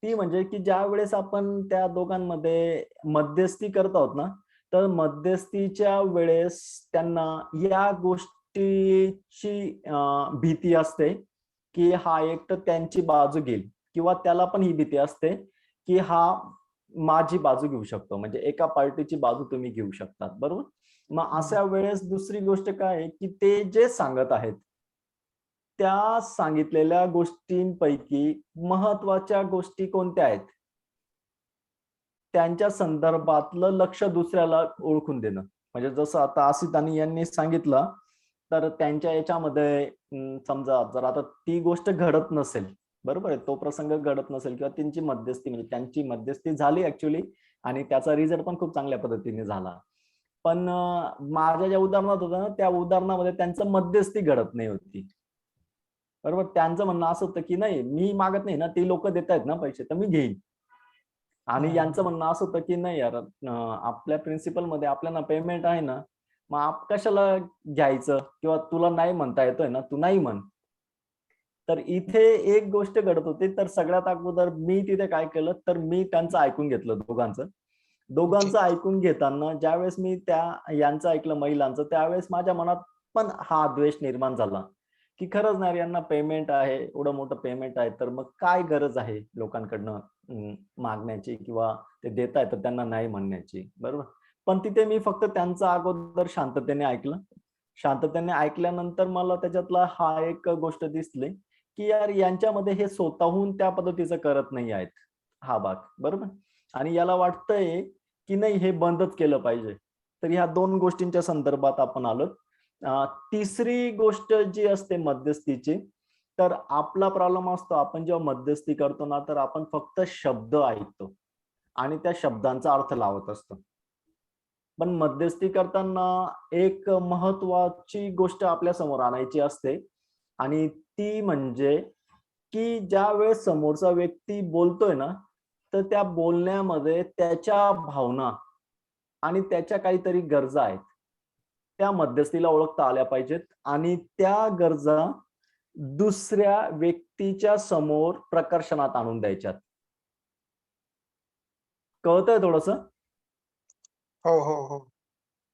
ती म्हणजे की ज्या वेळेस आपण त्या दोघांमध्ये मध्यस्थी करत आहोत ना, तर मध्यस्थीच्या वेळेस त्यांना या गोष्टीची भीती असते की हा एक तर त्यांची बाजू घेईल, किंवा त्याला पण ही भीती असते की हा माझी बाजू घेऊ शकतो, म्हणजे एका पार्टीची बाजू तुम्ही घेऊ शकतात, बरोबर. मग अशा वेळेस दुसरी गोष्ट काय आहे की ते जे सांगत आहेत त्या सांगितलेल्या गोष्टींपैकी महत्वाच्या गोष्टी कोणत्या आहेत, त्यांच्या संदर्भातलं लक्ष दुसऱ्याला ओळखून देणं. म्हणजे जसं आता आसितानी यांनी सांगितलं, तर त्यांच्या याच्यामध्ये समजा जर आता ती गोष्ट घडत नसेल, बरोबर आहे, तो प्रसंग घडत नसेल किंवा त्यांची मध्यस्थी म्हणजे त्यांची मध्यस्थी झाली ऍक्च्युली आणि त्याचा रिझल्ट पण खूप चांगल्या पद्धतीने झाला, पण माझ्या ज्या उदाहरणात होतं ना, त्या उदाहरणामध्ये त्यांचं मध्यस्थी घडत नाही होती, बरोबर. त्यांचं म्हणणं असं होतं की नाही, मी मागत नाही ना, ती लोक देत आहेत ना पैसे, तर मी घेईन. आणि यांचं म्हणणं असं होतं की नाही यार, आपल्या प्रिन्सिपल मध्ये आपल्याला पेमेंट आहे ना, मग कशाला घ्यायचं, किंवा तुला नाही म्हणता येतोय ना, तू नाही म्हण. तर इथे एक गोष्ट घडत होती. तर सगळ्यात अगोदर मी तिथे काय केलं, तर मी त्यांचं ऐकून घेतलं, दोघांचं ऐकून घेताना ज्यावेळेस मी त्या यांचं ऐकलं, महिलांचं, त्यावेळेस माझ्या मनात पण हा द्वेष निर्माण झाला की खरंच नाही, यांना पेमेंट आहे, एवढं मोठं पेमेंट आहे, तर मग काय गरज आहे लोकांकडनं मागण्याची, किंवा ते देत आहेत तर त्यांना नाही म्हणण्याची, बरोबर. पण तिथे मी फक्त त्यांचं अगोदर शांततेने ऐकलं. शांततेने ऐकल्यानंतर मला त्याच्यातला हा एक गोष्ट दिसली की यार, यांच्यामध्ये हे स्वतःहून त्या पद्धतीचं करत नाही आहेत, हा भाग, बरोबर. आणि याला वाटतंय की नाही, हे बंदच केलं पाहिजे. तर ह्या दोन गोष्टींच्या संदर्भात आपण आलो. तिसरी गोष्ट जी असते मध्यस्थीची, तर आपला प्रॉब्लेम असतो, आपण जेव्हा मध्यस्थी करतो ना, तर आपण फक्त शब्द ऐकतो आणि त्या शब्दांचा अर्थ लावत असतो. पण मध्यस्थी करताना एक महत्वाची गोष्ट आपल्या समोर आणायची असते, आणि ती म्हणजे की ज्या वेळेस समोरचा व्यक्ती बोलतोय ना, तर त्या बोलण्यामध्ये त्याच्या भावना आणि त्याच्या काहीतरी गरजा आहेत, त्या मध्यस्थीला ओळखता आल्या पाहिजेत, आणि त्या गरजा दुसऱ्या व्यक्तीच्या समोर प्रकर्षणात आणून द्यायच्यात. कळतंय थोडस? हो हो हो.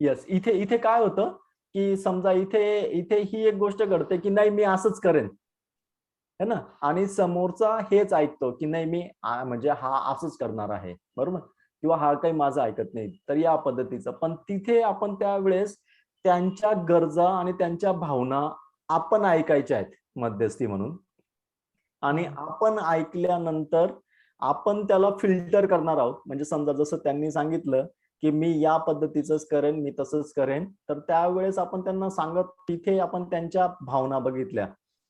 येस. इथे इथे काय होतं की समजा इथे इथे ही एक गोष्ट घडते की नाही, मी असंच करेन, है ना, आणि समोरचा हेच ऐकतो की नाही, मी म्हणजे हा असंच करणार आहे, बरोबर, किंवा हा काही माझं ऐकत नाही, तर या पद्धतीचं. पण तिथे आपण त्यावेळेस त्यांच्या गरजा आणि त्यांच्या भावना आपण ऐकायच्या आहेत मध्यस्थी म्हणून, आणि आपण ऐकल्यानंतर आपण त्याला फिल्टर करणार आहोत. म्हणजे समजा जसं त्यांनी सांगितलं की मी या पद्धतीचंच करेन, मी तसंच करेन, तर त्यावेळेस आपण त्यांना सांगत, तिथे आपण त्यांच्या भावना बघितल्या,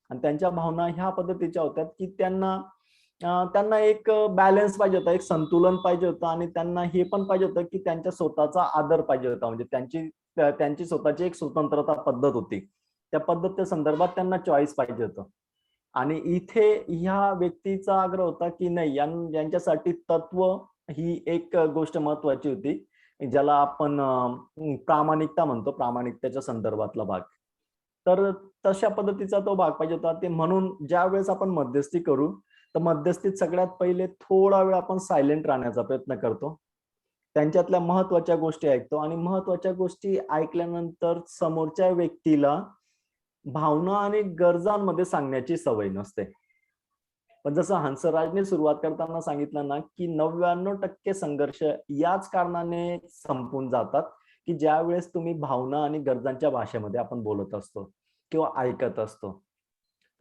आणि त्यांच्या भावना ह्या पद्धतीच्या होत्या की त्यांना एक बॅलन्स पाहिजे होता, एक संतुलन पाहिजे होतं, आणि त्यांना हे पण पाहिजे होतं की त्यांच्या स्वतःचा आदर पाहिजे होता. म्हणजे त्यांची स्वतःची एक स्वतंत्रता पद्धत होती, त्या पद्धतीच्या संदर्भात त्यांना चॉईस पाहिजे होतं. आणि इथे ह्या व्यक्तीचा आग्रह होता की नाही, यांच्यासाठी तत्व ही एक गोष्ट महत्वाची होती, ज्याला आपण प्रामाणिकता म्हणतो, प्रामाणिकतेच्या संदर्भातला भाग. तर तशा पद्धतीचा तो भाग पाहिजे होता. ते म्हणून ज्या वेळेस आपण मध्यस्थी करू, तर मध्यस्थीत सगळ्यात पहिले थोडा वेळ आपण सायलेंट राहण्याचा प्रयत्न करतो, त्यांच्यातल्या महत्वाच्या गोष्टी ऐकतो आणि महत्वाच्या गोष्टी ऐकल्यानंतर समोरच्या व्यक्तीला भावना आणि गरजांमध्ये सांगण्याची सवय नसते. पण जसं हंसराजने सुरुवात करताना सांगितलं ना, की 99% संघर्ष याच कारणाने संपून जातात, की ज्या वेळेस तुम्ही भावना आणि गरजांच्या भाषेमध्ये आपण बोलत असतो किंवा ऐकत असतो.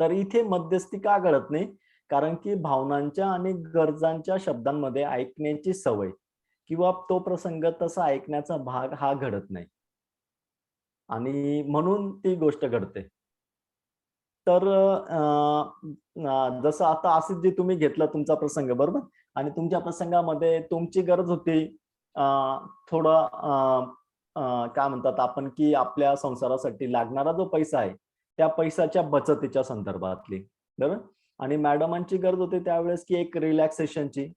तर इथे मध्यस्थी का घडत नाही? कारण की भावनांच्या आणि गरजांच्या शब्दांमध्ये ऐकण्याची सवय किंवा तो प्रसंग तसा ऐकण्याचा भाग हा घडत नाही आणि म्हणून ती गोष्ट घडते. तर जसं आता आसिफ जी तुम्ही घेतला तुमचा प्रसंग बरोबर, आणि तुमच्या प्रसंगामध्ये तुमची गरज होती थोडं काय म्हणतात आपण, की आपल्या संसारासाठी लागणारा जो पैसा आहे त्या पैशाच्या बचतीच्या संदर्भातली, बरोबर. आणि मॅडमांची गरज होती त्यावेळेस की एक रिलॅक्सेशनची,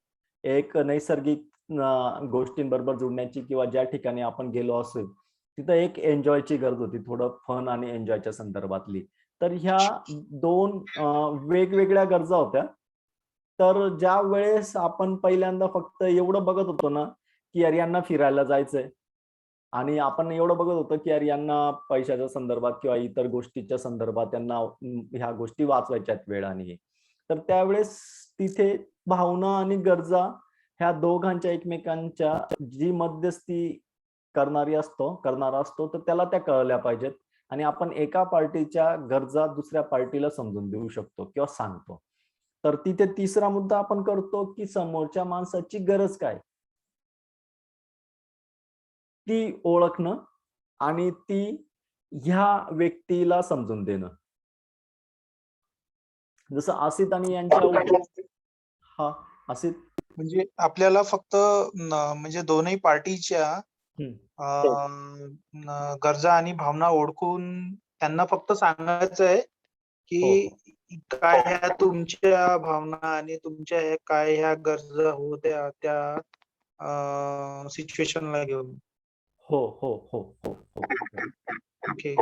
एक नैसर्गिक गोष्टींबरोबर जुडण्याची, किंवा ज्या ठिकाणी आपण गेलो असेल तिथं एक एन्जॉयची गरज होती, थोडं फन आणि एन्जॉयच्या संदर्भातली. तर ह्या दोन वेगवेगळ्या गरजा होत्या. तर ज्या वेळेस आपण पहिल्यांदा फक्त एवढं बघत होतो ना, की यार यांना फिरायला जायचंय, आणि आपण एवढं बघत होतो की यार यांना पैशाच्या संदर्भात किंवा इतर गोष्टीच्या संदर्भात त्यांना ह्या गोष्टी वाचवायच्या आहेत वेळ आणि हे. तर त्यावेळेस तिथे भावना आणि गरजा ह्या दोघांच्या एकमेकांच्या जी मध्यस्थी करणारा असतो तर त्याला त्या कळल्या पाहिजेत, आणि आपण एका पार्टीच्या गरजा दुसऱ्या पार्टीला समजून देऊ शकतो किंवा सांगतो. तर तिथे तिसरा मुद्दा आपण करतो की समोरच्या माणसाची गरज काय ती ओळखणं आणि ती ह्या व्यक्तीला समजून देणं. जसं आसित आणि यांच्या हा आसित म्हणजे आपल्याला फक्त म्हणजे दोन्ही पार्टीच्या गरजा आणि भावना ओळखून त्यांना फक्त सांगायचं आहे की काय ह्या तुमच्या भावना आणि तुमच्या काय ह्या गरजा होत्या त्या सिच्युएशनला घेऊन. हो हो हो हो हो ओके.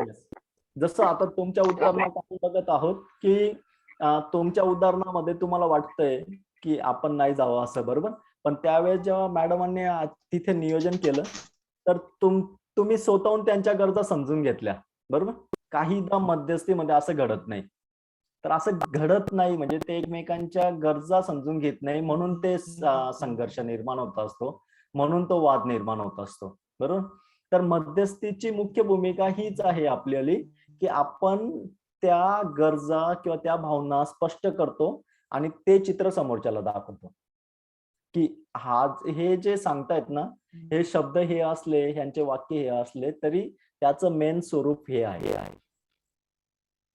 जसं आता तुमच्या उदाहरणात आपण बघत आहोत की तुमच्या उदाहरणामध्ये तुम्हाला वाटतंय की आपण नाही जावं असं, बरोबर. पण त्यावेळेस जेव्हा मॅडमांनी तिथे नियोजन केलं तर तुम्ही स्वतःहून त्यांच्या गरजा समजून घेतल्या, बरोबर. काहीदा मध्यस्थीमध्ये असं घडत नाही. तर असं घडत नाही म्हणजे ते एकमेकांच्या गरजा समजून घेत नाही, म्हणून ते संघर्ष निर्माण होत असतो, म्हणून तो वाद निर्माण होत असतो, बरोबर. तर मध्यस्थीची मुख्य भूमिका हीच आहे आपल्याली, की आपण त्या गरजा किंवा त्या भावना स्पष्ट करतो आणि ते चित्र समोरच्याला दाखवतो, की हे जे सांगतायत ना, हे शब्द हे असले, ह्यांचे वाक्य हे असले तरी त्याचं मेन स्वरूप हे आहे.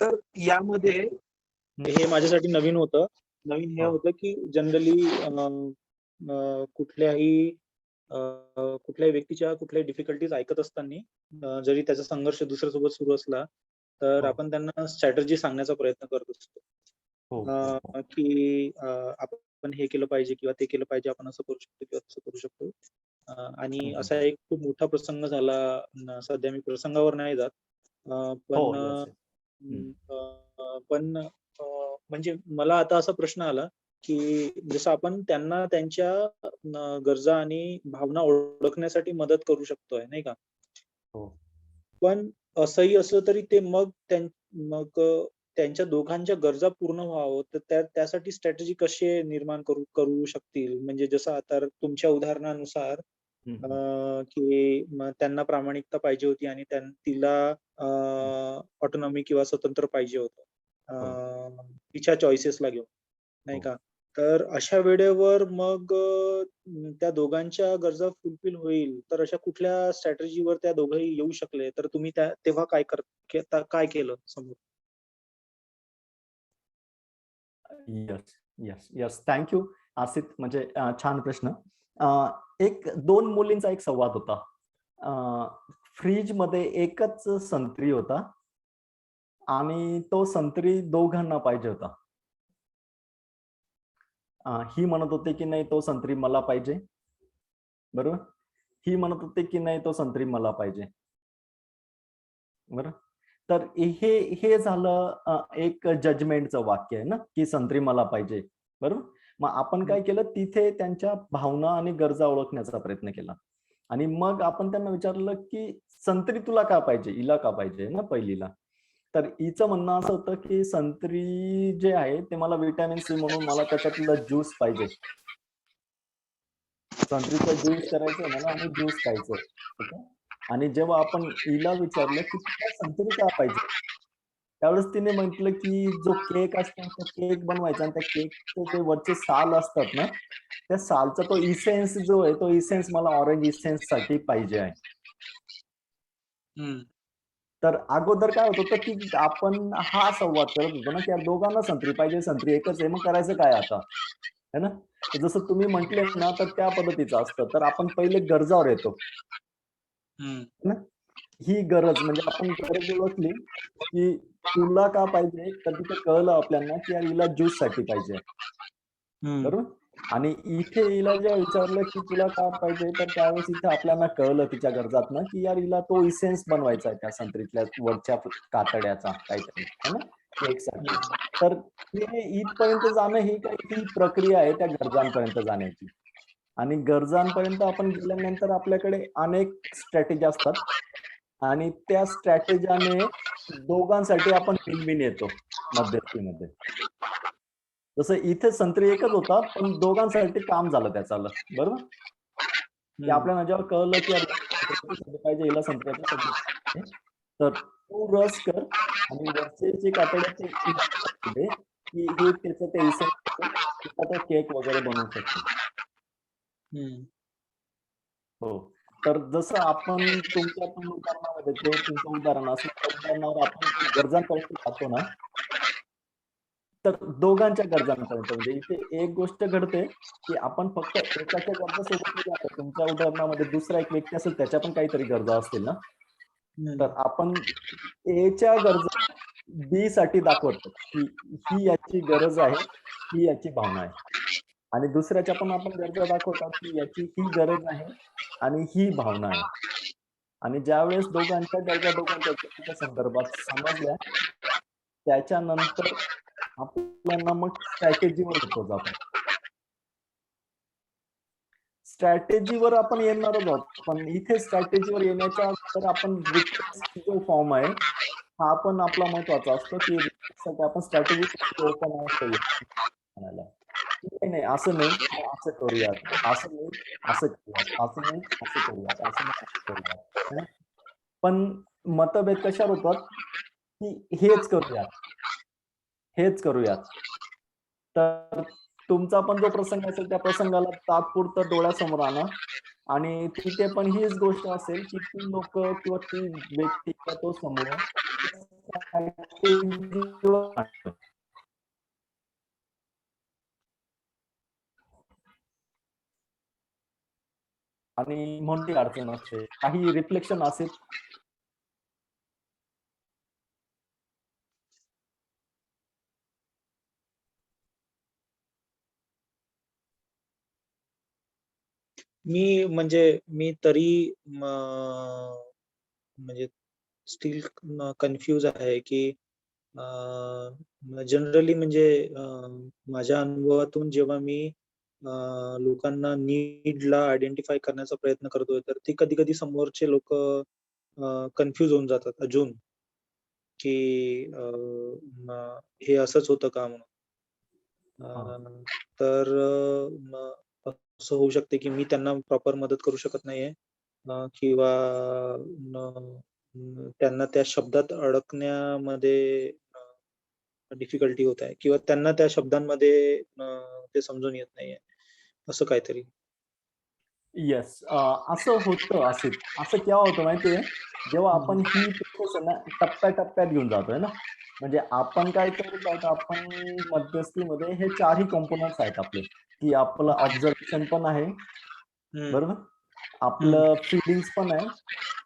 तर यामध्ये हे माझ्यासाठी नवीन होतं. नवीन हे होतं की जनरली कुठल्याही व्यक्तीच्या कुठल्याही डिफिकल्टीज ऐकत असताना जरी त्याचा संघर्ष दुसऱ्यासोबत सुरू असला तर आपण त्यांना स्ट्रॅटर्जी सांगण्याचा प्रयत्न करत असतो की आपण हे केलं पाहिजे किंवा ते केलं पाहिजे, आपण असं करू शकतो किंवा तसं करू शकतो. आणि असा एक खूप मोठा प्रसंग झाला. सध्या मी प्रसंगावर नाही जात, पण म्हणजे मला आता असा प्रश्न आला की जसं आपण त्यांना त्यांच्या गरजा आणि भावना ओळखण्यासाठी मदत करू शकतोय, नाही का. पण असंही असलं तरी ते मग त्यांच्या दोघांच्या गरजा पूर्ण व्हावं तर त्यासाठी स्ट्रॅटेजी कशी निर्माण करू शकतील. म्हणजे जसं आता तुमच्या उदाहरणानुसार की त्यांना प्रामाणिकता पाहिजे होती आणि तिला ऑटोनॉमी किंवा स्वतंत्र पाहिजे होतं तिच्या चॉईसेसला घेऊन, नाही का. तर अशा वेळेवर मग त्या दोघांच्या गरजा फुलफिल होईल तर अशा कुठल्या स्ट्रॅटेजीवर त्या दोघंही येऊ शकले, तर तुम्ही तेव्हा काय केलं समोर? यस थँक्यू आसित. म्हणजे छान प्रश्न. एक दोन मुलींचा एक संवाद होता. फ्रीज मध्ये एकच संत्री होता आणि तो संत्री दोघांना पाहिजे होता. ही म्हणत होते की नाही तो संत्री मला पाहिजे, बरोबर. ही म्हणत होते की नाही तो संत्री मला पाहिजे, बरोबर. तर हे झालं एक जजमेंटचं वाक्य आहे ना, की संत्री मला पाहिजे, बरोबर. मग आपण काय केलं, तिथे त्यांच्या भावना आणि गरजा ओळखण्याचा प्रयत्न केला. आणि मग आपण त्यांना विचारलं की संत्री तुला का पाहिजे, हिला का पाहिजे ना पहिलीला. तर हिचं म्हणणं असं होतं की संत्री जे आहे ते मला व्हिटॅमिन सी म्हणून मला त्याच्यातलं ज्यूस पाहिजे. संत्रीचा ज्यूस करायचंय मला आणि ज्यूस खायचंय. ठीक आहे. आणि जेव्हा आपण हिला विचारलं की तुला संत्री का पाहिजे, त्यावेळेस तिने म्हटलं की जो केक असतो तो केक बनवायचा आणि त्या केकचे जे वरचे साल असतात ना, त्या सालचा तो इसेन्स जो आहे, तो इसेन्स मला ऑरेंज इसेन्स साठी पाहिजे आहे. हम्म. तर अगोदर काय होत होतं की आपण हा संवाद करत होतो ना की यार दोघांना संत्री पाहिजे, संत्री एकच आहे, मग करायचं काय आता, है ना? तर जसं तुम्ही म्हटले ना, तर त्या पद्धतीचं असतं. तर आपण पहिले गरजावर येतो. हम्म. है ना? ही गरज म्हणजे आपण गरज ओळखली की तुला का पाहिजे, तर तिथे कळलं आपल्याला की यार हिला ज्यूस साठी पाहिजे. हम्म. बरोबर? आणि इथे हिला जेव्हा विचारलं की तुला का पाहिजे, तर त्यावेळेस इथे आपल्याला कळलं तिच्या गरजातनं की यार हिला तो इसेन्स बनवायचा आहे त्या संत्रीतल्या वरच्या कातड्याचा काहीतरी, है ना? केकसाठी. तर हे इथपर्यंत जाणं ही काही प्रक्रिया आहे त्या गरजांपर्यंत जाण्याची. आणि गरजांपर्यंत आपण गेल्यानंतर आपल्याकडे अनेक स्ट्रॅटेजी असतात आणि त्या स्ट्रॅटेजीने दोघांसाठी आपण विन-विन येतो मध्यस्थीमध्ये. जसं इथे संत्री एकच होता, पण दोघांसाठी काम झालं त्याचं, बरोबर? की आपल्याला जेव्हा कळलं की यार संत्र्यासाठी पाहिजे, हिला संत्र्यासाठी पाहिजे, तर तू रस कर आणि वरचे जे कातड्याचे दे की हे त्याचं ते इसेन्स तो केक वगैरे बनवू शकतो. हम्म. हो. तर जसं आपण तुमच्या पण उदाहरणामध्ये ते तुमचं उदाहरण असेल, त्या उदाहरणावर आपण गरजांपर्यंत जातो ना, तर दोघांच्या गरजांपर्यंत म्हणजे इथे एक गोष्ट घडते, की आपण फक्त एकाच्या गरजा सोबत नाही जात आहे. तुमच्या उदाहरणामध्ये दुसरा एक व्यक्ती असेल, त्याच्या पण काहीतरी गरजा असतील ना, तर आपण एच्या गरजा बी साठी दाखवतो, की ही याची गरज आहे, ही याची भावना आहे. आणि दुसऱ्याच्या पण आपण गरजा दाखवतात, की याची ही गरज आहे आणि ही भावना आहे. आणि ज्यावेळेस दोघांच्या गरजा दोघांच्या संदर्भात समजल्या, त्याच्यानंतर आपल्याला मग स्ट्रॅटेजीवर येतो आपण. स्ट्रॅटेजीवर आपण येणारच आहोत. पण इथे स्ट्रॅटेजीवर येण्याच्या अगोदर आपण रिक्वेस्ट जो फॉर्म आहे, हा पण आपला महत्वाचा असतो, की रिक्वेस्टसाठी आपण स्ट्रॅटेजी ओपन असतो म्हणायला. नाही, नाही, असं नाही, असं करूयात. असं नाही, असं करूयात. असं नाही, असं करूयात. असं नाही, असं करूयात. है ना? पण मतभेद कशावर होतात, की हेच करूयात, हेच करूयात. तर तुमचा पण जो प्रसंग असेल, त्या प्रसंगाला तात्पुरतं डोळ्यासमोर आणा आणि तिथे पण हीच गोष्ट असेल, की ती लोकं किंवा ती व्यक्ती किंवा तो समूह आणि म्हणून ती अडचण असते. काही रिफ्लेक्शन असेल मी तरी म्हणजे स्टील कन्फ्यूज आहे की जनरली म्हणजे माझ्या अनुभवातून जेव्हा मी लोकांना नीडला आयडेंटिफाय करण्याचा प्रयत्न करतोय, तर ती कधी कधी समोरचे लोक कन्फ्यूज होऊन जातात अजून की हे असंच होतं का म्हणून. तर असं होऊ शकते की मी त्यांना प्रॉपर मदत करू शकत नाहीये किंवा त्यांना त्या शब्दात अडकण्यामध्ये डिफिकल्टी होत आहे किंवा त्यांना त्या शब्दांमध्ये ते समजून येत नाहीये असं काहीतरी. येस. असं होतं असेल. असं केव्हा होतं माहितीये? जेव्हा आपण ही प्रोसेस आहे ना, टप्प्या-टप्प्यात घेऊन जातोय ना. म्हणजे आपण काय करत आहोत, आपण मध्यस्थीमध्ये हे 4ही कॉम्पोनंट्स आहेत आपले, की आपलं ऑब्झर्वेशन पण आहे, हम्म. बरोबर? आपलं फीलिंग्स पण आहे,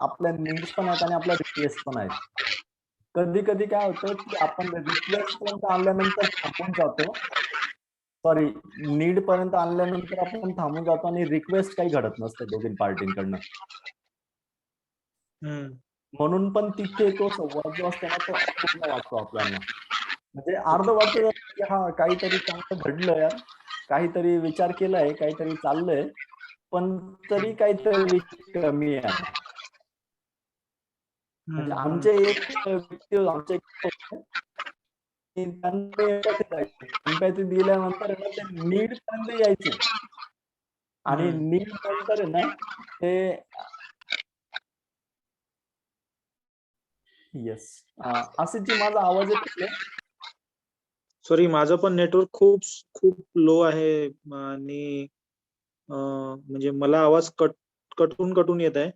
आपल्या नीड्स पण आहेत आणि आपल्या रिक्वेस्ट पण आहेत. कधी-कधी काय होतं, की आपण रिक्वेस्ट पर्यंत आणल्यानंतर थांबून जातो. सॉरी, नीड पर्यंत आणल्यानंतर आपण थांबून जातो आणि रिक्वेस्ट काही घडत नसते दोघी पार्टींकडनं. हम्म. म्हणून पण तिथे तो संवाद जो असतो ना, तो अपूर्ण वाटतो आपल्याला. म्हणजे अर्ध वाटतं की हां, काहीतरी चांगलं घडलं यार. काहीतरी विचार केलाय, काहीतरी चाललंय, पण तरी काहीतरी कमी आहे. म्हणजे आमचे एक व्यक्ती आमचे एम्पॅथी दिल्यानंतर आहे ना ते नीड पर्यंत यायचे आणि नीड नंतर आहे ना ते येस आसिफजी माझा आवाज येतोय? सॉरी, माझं पण नेटवर्क खूप खूप लो आहे आणि म्हणजे मला आवाज कटून येत आहे.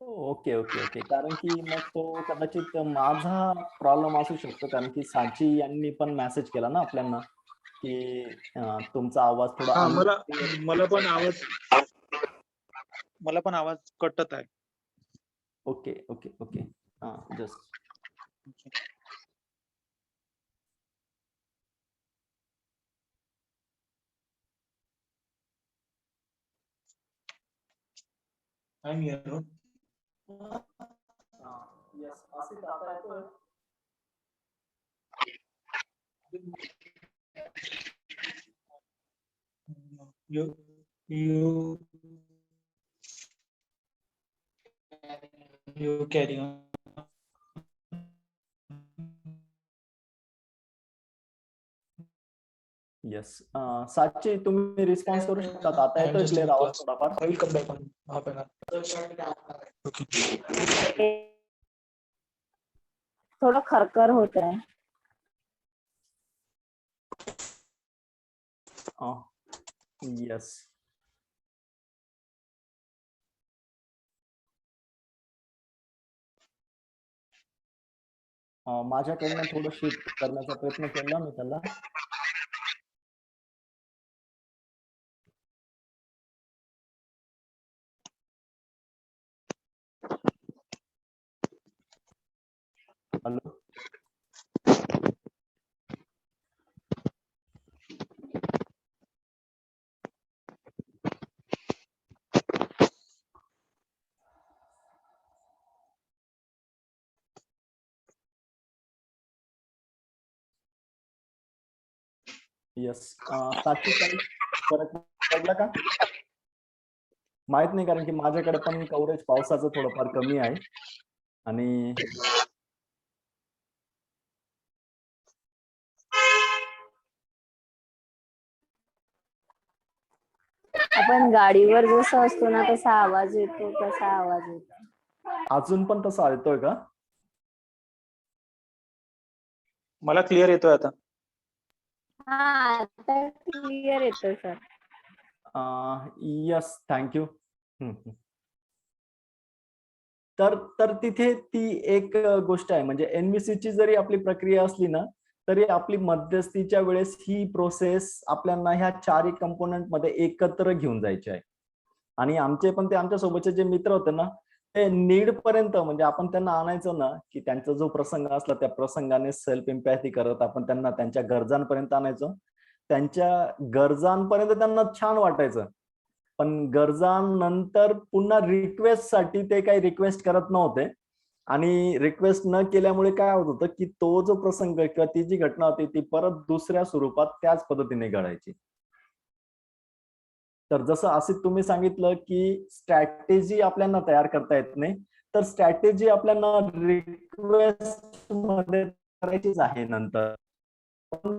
Okay okay okay. कारण की मग तो कदाचित माझा प्रॉब्लेम असू शकतो, कारण की सांची यांनी पण मेसेज केला ना आपल्याला की तुमचा आवाज थोडा हा, मला पण आवाज कटत आहे. Okay okay okay. Just yes Asif आता येतोय? You carry on. येस साची तुम्ही रिस्पॉन्स करू शकता? आता येतोय क्लिअर आवाज थोडाफार? I will come back on half an hour. Okay. थोडं खरखर होत आहे. येस माझ्याकडनं थोडं शिफ्ट करण्याचा प्रयत्न केला मी त्याला. हॅलो येस साची काही फरक पडला का? माहित नाही, कारण की माझ्याकडे पण कव्हरेज पावसाचं थोडंफार कमी आहे आणि आपण गाडीवर जसं असतो ना तसा आवाज येतो, तसा आवाज येतो. अजून पण तसा येतोय का? मला क्लिअर येतोय आता. हा आता क्लिअर येतोय सर. Yes thank you. तर तिथे ती एक गोष्ट आहे, म्हणजे NVC ची जरी आपली प्रक्रिया असली ना तरी आपली मध्यस्थीच्या वेळेस ही प्रोसेस आपल्याला ह्या चारही कंपोनंट मध्ये एकत्र घेऊन जायची आहे. आणि आमचे पण ते आमच्या सोबतचे जे मित्र होते ना ते नीड पर्यंत, म्हणजे आपण त्यांना आणायचं ना की त्यांचा जो प्रसंग असला त्या प्रसंगाने सेल्फ इम्पॅथी करत आपण त्यांना त्यांच्या गरजांपर्यंत आणायचो. त्यांच्या गरजांपर्यंत त्यांना छान वाटायचं, पण गरजांनंतर पुन्हा रिक्वेस्ट साठी ते काही रिक्वेस्ट करत नव्हते. आणि रिक्वेस्ट न केल्यामुळे काय होत होतं की तो जो प्रसंग किंवा ती जी घटना होती ती परत दुसऱ्या स्वरूपात त्याच पद्धतीने घडायची. तर जसं आसिफ तुम्ही सांगितलं की स्ट्रॅटेजी आपल्याला तयार करता येत नाही, तर स्ट्रॅटेजी आपल्याला रिक्वेस्ट मध्ये करायचीच आहे नंतर. पण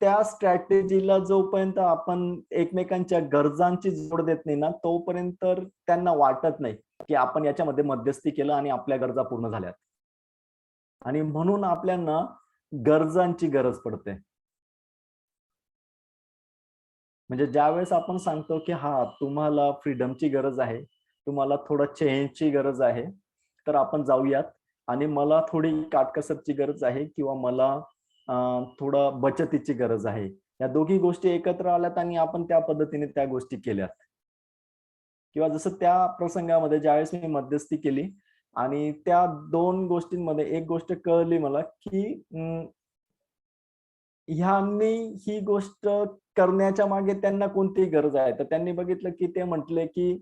त्या स्ट्रॅटेजीला जोपर्यंत आपण एकमेकांच्या गरजांची जोड देत नाही ना तोपर्यंत त्यांना वाटत नाही की आपण याच्यामध्ये मध्यस्थी केलं आणि आपल्या गरजा पूर्ण झाल्यात. आणि म्हणून आपल्याला गरजांची गरज पडते. म्हणजे ज्यावेळेस आपण सांगतो की हा तुम्हाला फ्रीडमची गरज आहे, तुम्हाला थोडं चेंजची गरज आहे, तर आपण जाऊयात. आणि मला थोडी काटकसरची गरज आहे किंवा मला थोडं बचतीची गरज आहे, या दोघी गोष्टी एकत्र आल्यात आणि आपण त्या पद्धतीने त्या गोष्टी केल्यात. किंवा जसं त्या प्रसंगामध्ये ज्यावेळेस मी मध्यस्थी केली आणि त्या दोन गोष्टींमध्ये एक गोष्ट कळली मला की ह्यांनी ही गोष्ट करण्याच्या मागे त्यांना कोणती गरज आहे. तर त्यांनी बघितलं की ते म्हटले की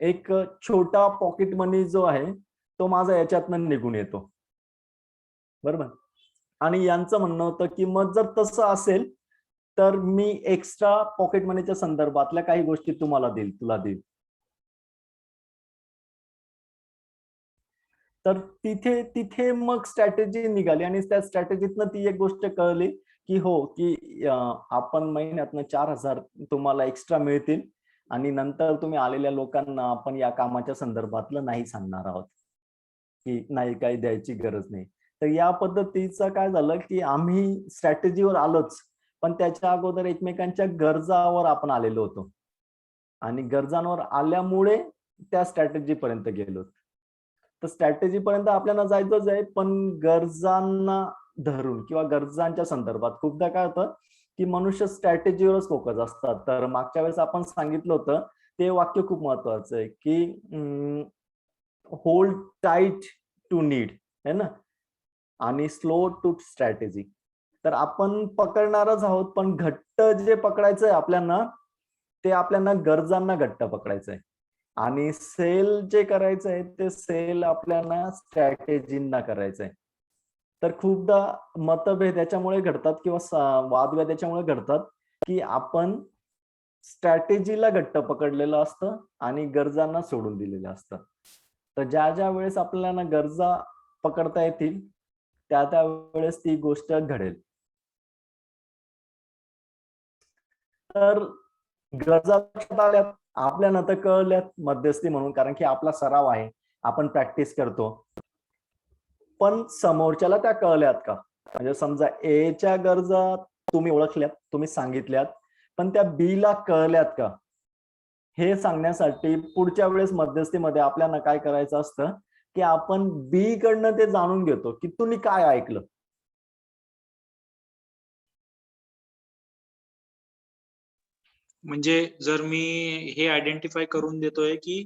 एक छोटा पॉकेट मनी जो आहे तो माझा याच्यातनं निघून येतो, बरोबर. आणि यांचं म्हणणं होतं की मग जर तसं असेल तर मी एक्स्ट्रा पॉकेट मनीच्या संदर्भातल्या काही गोष्टी तुला देईल. तर तिथे मग स्ट्रॅटेजी निघाली आणि त्या स्ट्रॅटेजीतनं ती एक गोष्ट कळली की हो की आपण महिन्यातनं 4,000 तुम्हाला एक्स्ट्रा मिळतील आणि नंतर तुम्ही आलेल्या लोकांना आपण या कामाच्या संदर्भातलं नाही सांगणार आहोत की नाही काही द्यायची गरज नाही. तर या पद्धतीचं काय झालं की आम्ही स्ट्रॅटेजीवर आलोच, पण त्याच्या अगोदर एकमेकांच्या गरजावर आपण आलेलो होतो आणि गरजांवर आल्यामुळे त्या स्ट्रॅटेजी पर्यंत गेलो. तर स्ट्रॅटेजी पर्यंत आपल्याला जायचंच आहे, पण गरजांना धरून किंवा गरजांच्या संदर्भात खूपदा काय होतं की मनुष्य स्ट्रॅटेजीवरच फोकस असतात. तर मागच्या वेळेस आपण सांगितलं होतं ते वाक्य खूप महत्वाचं आहे की होल्ड टाईट टू नीड है ना, आणि स्लो टू स्ट्रॅटेजी. तर आपण पकडणारच आहोत, पण घट्ट जे पकडायचंय आपल्याला ते आपल्याला गरजांना घट्ट पकडायचंय आणि सेल जे करायचंय ते सेल आपल्याला स्ट्रॅटेजींना करायचंय. तर खूपदा मतभेद याच्यामुळे घडतात किंवा वादविवाद याच्यामुळे घडतात की आपण स्ट्रॅटेजीला घट्ट पकडलेलं असतं आणि गरजांना सोडून दिलेलं असतं. तर ज्या वेळेस आपल्याला गरजा पकडता येतील त्या वेळेस ती गोष्ट घडेल. तर गरजा लक्षात आल्यात, आपल्याला तर कळल्यात मध्यस्थी म्हणून, कारण की आपला सराव आहे, आपण प्रॅक्टिस करतो. पण समोरच्याला त्या कळल्यात का? म्हणजे समजा ए च्या गरजा तुम्ही ओळखल्यात, तुम्ही सांगितल्यात, पण त्या बी ला कळल्यात का? हे सांगण्यासाठी पुढच्या वेळेस मध्यस्थीमध्ये आपल्याला काय करायचं असतं की आपण बी कडनं ते जाणून घेतो की तुम्ही काय ऐकलं. म्हणजे जर मी हे आयडेंटिफाय करून देतोय की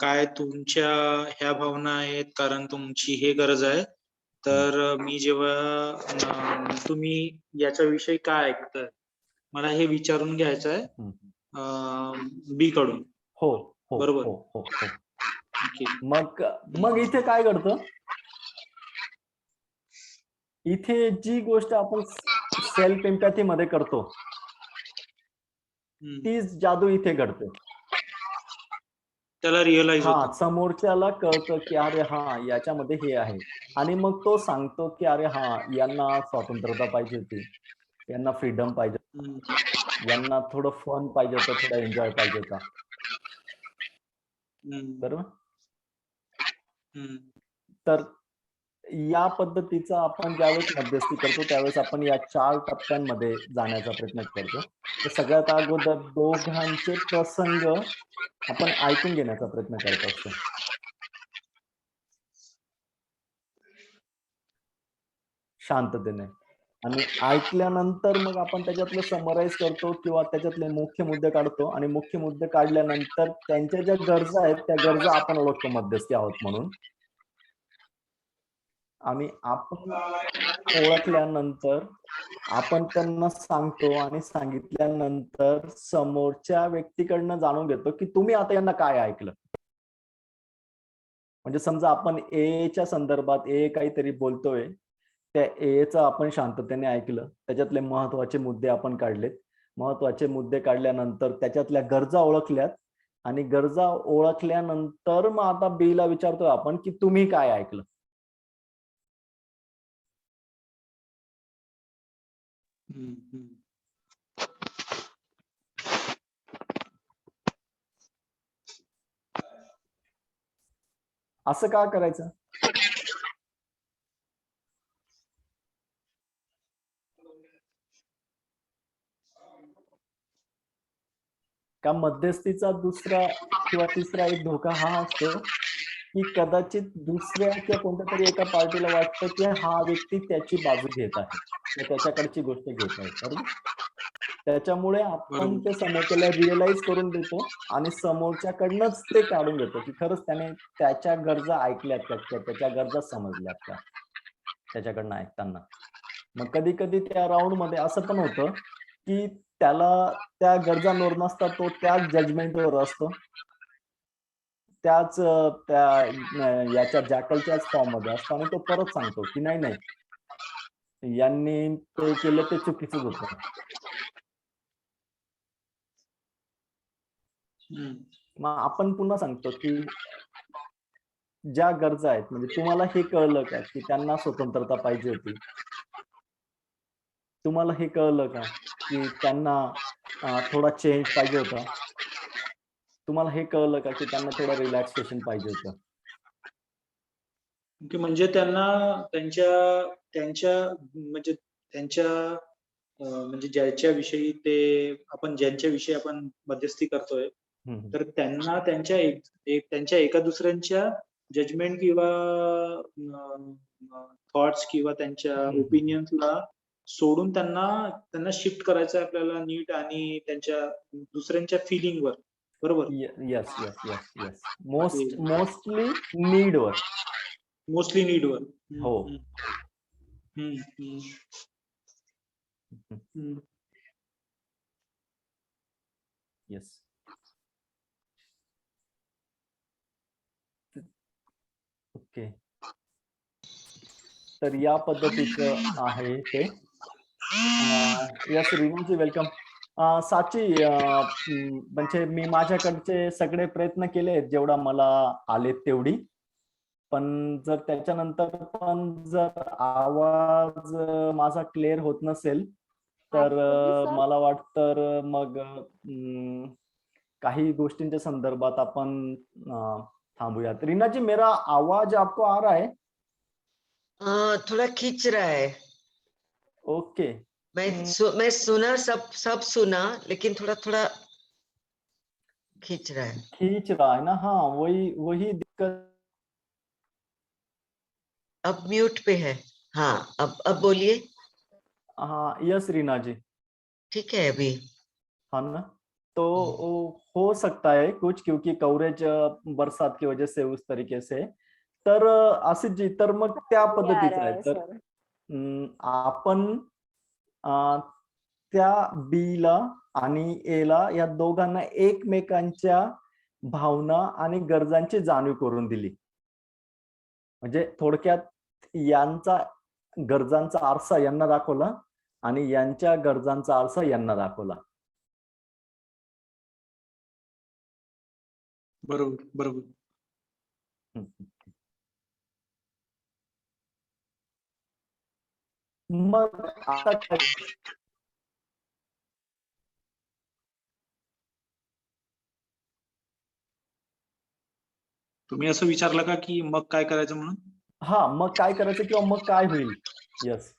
काय तुमच्या ह्या भावना आहेत कारण तुमची हे गरज आहे, तर मी जेव्हा तुम्ही याच्याविषयी काय ऐकताय मला हे विचारून घ्यायचं आहे बी कडून. हो हो बरोबर. हो हो हो. ओके. मग इथे काय घडतं, इथे जी गोष्ट आपण सेल्फ एम्पॅथी मध्ये करतो तीच जादू इथे घडते. त्याला रिअलाइज हा, होतं. समोरच्याला कळतं की अरे हा याच्यामध्ये हे आहे आणि मग तो सांगतो की अरे हा यांना स्वातंत्र्यता पाहिजे होती, यांना फ्रीडम पाहिजे, यांना थोडं फन पाहिजे होतं, थोडं एन्जॉय पाहिजे होता. बरोबर. तर या पद्धतीचा आपण ज्यावेळेस मध्यस्थी करतो त्यावेळेस आपण या 4 टप्प्यांमध्ये जाण्याचा प्रयत्न करतो. तर सगळ्यात अगोदर दोघांचे प्रसंग आपण ऐकून घेण्याचा प्रयत्न करत असतो. शांततेने, आणि ऐकल्यानंतर मग आपण त्याच्यातलं समराईज करतो किंवा त्याच्यातले मुख्य मुद्दे काढतो आणि मुख्य मुद्दे काढल्यानंतर त्यांच्या ज्या गरजा आहेत त्या गरजा आपण ओळखतो मध्यस्थी आहोत म्हणून. आणि आपण ओळखल्यानंतर आपण त्यांना सांगतो आणि सांगितल्यानंतर समोरच्या व्यक्तीकडनं जाणून घेतो की तुम्ही आता यांना काय ऐकलं. म्हणजे समजा आपण ए च्या संदर्भात ए काहीतरी बोलतोय, त्या एचं आपण शांततेने ऐकलं, त्याच्यातले महत्वाचे मुद्दे आपण काढलेत, महत्वाचे मुद्दे काढल्यानंतर त्याच्यातल्या गरजा ओळखल्यात आणि गरजा ओळखल्यानंतर मग आता बी ला विचारतोय आपण की तुम्ही काय ऐकलं. असं का करायचं? का मध्यस्थीचा दुसरा किंवा तिसरा एक धोका हा असतो की कदाचित दुसऱ्या किंवा कोणत्या तरी एका पार्टीला वाटतं की हा व्यक्ती त्याची बाजू घेत आहे, त्याच्याकडची गोष्ट घेत आहे. बरोबर. त्याच्यामुळे आपण ते समोरच्याला रिअलाइज करून देतो आणि समोरच्याकडनंच ते काढून घेतो की खरंच त्याने त्याच्या गरजा ऐकल्यात का, त्याच्या गरजा समजल्यात का त्याच्याकडनं ऐकताना. मग कधी कधी त्या राऊंड मध्ये असं पण होतं की त्याला त्या गरजांवर नसतात, तो त्याच जजमेंटवर असतो, त्याच त्या याच्या जॅकलच्याच फॉर्म मध्ये असतो आणि तो परत सांगतो की नाही यांनी ते केलं ते चुकीचंच होतं. हम्म. मग आपण पुन्हा सांगतो की ज्या गरजा आहेत, म्हणजे तुम्हाला हे कळलं का की त्यांना स्वतंत्रता पाहिजे होती? तुम्हाला हे कळलं का की त्यांना थोडा चेंज पाहिजे होता? तुम्हाला हे कळलं का की त्यांना थोडं रिलॅक्सेशन पाहिजे होतं? की म्हणजे त्यांना त्यांच्या त्यांच्या म्हणजे त्यांच्या म्हणजे ज्यांच्याविषयी आपण मध्यस्थी करतोय, हम्म. तर त्यांना त्यांच्या एका दुसऱ्यांच्या जजमेंट किंवा थॉट्स किंवा त्यांच्या हम्म. ओपिनियन्सला सोडून त्यांना शिफ्ट करायचं आहे आपल्याला नीट, आणि त्यांच्या दुसऱ्यांच्या फिलिंगवर. बरोबर. Yes yes yes yes mostly नीडवर. मोस्टली नीडवर. हो. येस. ओके. तर या पद्धतीचं आहे ते. Yes Reenaji welcome. साची म्हणजे मी माझ्याकडचे सगळे प्रयत्न केले जेवढा मला आले तेवढी, पण जर त्याच्यानंतर पण जर आवाज माझा क्लिअर होत नसेल तर मला वाटतं मग काही गोष्टींच्या संदर्भात आपण थांबूयात. रीना जी मेरा आवाज आपको आ रहा है? थोड़ा खींच रहा है. ओके. मैं सुना, सब सुना, लेकिन थोड़ा थोड़ा खींच रहा है. खींच रहा है ना? हाँ वही दिक्कत. अब म्यूट पे है. हाँ अब बोलिए. हाँ यस रीना जी. ठीक है अभी. हाँ ना, तो हो सकता है कुछ, क्योंकि कवरेज बरसात की वजह से उस तरीके से. तर आसिफ जी, तर मग त्या पद्धतीचं आहे. तर आपण त्या बीला आणि एला या दोघांना एकमेकांच्या भावना आणि गरजांची जाणीव करून दिली. म्हणजे थोडक्यात यांचा गरजांचा आरसा यांना दाखवला आणि यांच्या गरजांचा आरसा यांना दाखवला. बरोबर बरोबर. मग आता काय? तुम्ही असं विचारलं का की मग काय करायचं म्हणून? हा, मग काय करायचं किंवा मग काय होईल? यस.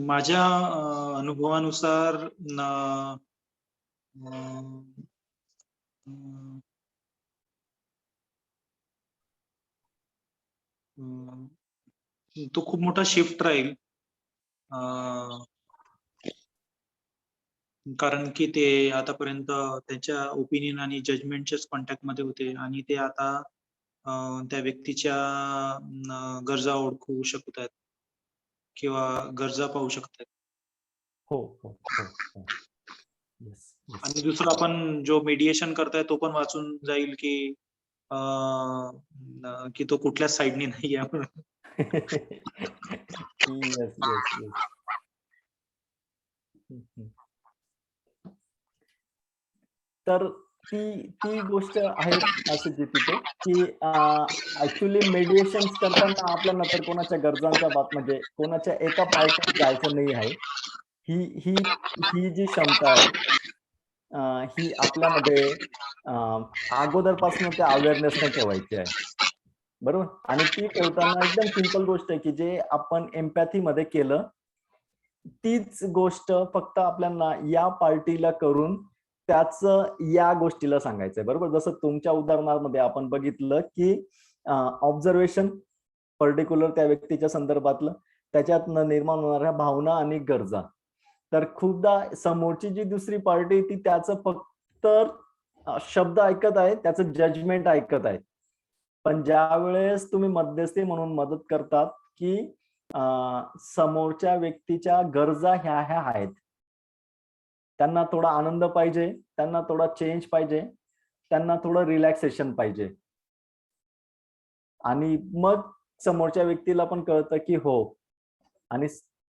माझ्या अनुभवानुसार तो खूप मोठा शिफ्ट राहील. कारण की ते आतापर्यंत त्याच्या ओपिनियन आणि जजमेंटच्याच कॉन्टॅक्ट मध्ये होते, आणि ते आता त्या व्यक्तीच्या गरजा ओळखू शकत आहेत किंवा गरजा पाहू शकतात. हो हो हो हो. येस. आणि दुसरं आपण जो मेडिएशन करताय तो पण वाचून जाईल की की तो कुठल्याच साईडनी नाही आहे म्हणून. Yes yes yes. तर ती गोष्ट आहे असं जे तिथे की ऍक्च्युली मेडिएशन करताना आपल्याला तर कोणाच्या गरजांच्या म्हणजे कोणाच्या एका पार्टीत जायचं नाही आहे. ही जी क्षमता आहे ही आपल्यामध्ये अगोदरपासून त्या अवेअरनेसने ठेवायची आहे. बरोबर. आणि ती ठेवताना एकदम सिंपल गोष्ट आहे की जे आपण एम्पॅथी मध्ये केलं तीच गोष्ट फक्त आपल्याला या पार्टीला करून त्याच या गोष्टीला सांगायचंय. बरोबर. जसं तुमच्या उदाहरणामध्ये आपण बघितलं की ऑब्झर्वेशन पर्टिक्युलर त्या व्यक्तीच्या संदर्भातलं, त्याच्यातनं निर्माण होणाऱ्या भावना आणि गरजा. तर खूपदा समोरची जी दुसरी पार्टी ती त्याचं फक्त शब्द ऐकत आहे, त्याचं जजमेंट ऐकत आहे. पण ज्या वेळेस तुम्ही मध्यस्थी म्हणून मदत करतात की समोरच्या व्यक्तीच्या गरजा ह्या आहेत, त्यांना थोडा आनंद पाहिजे, त्यांना थोडा चेंज पाहिजे, त्यांना थोडं रिलॅक्सेशन पाहिजे, आणि मग समोरच्या व्यक्तीला पण कळतं की हो, आणि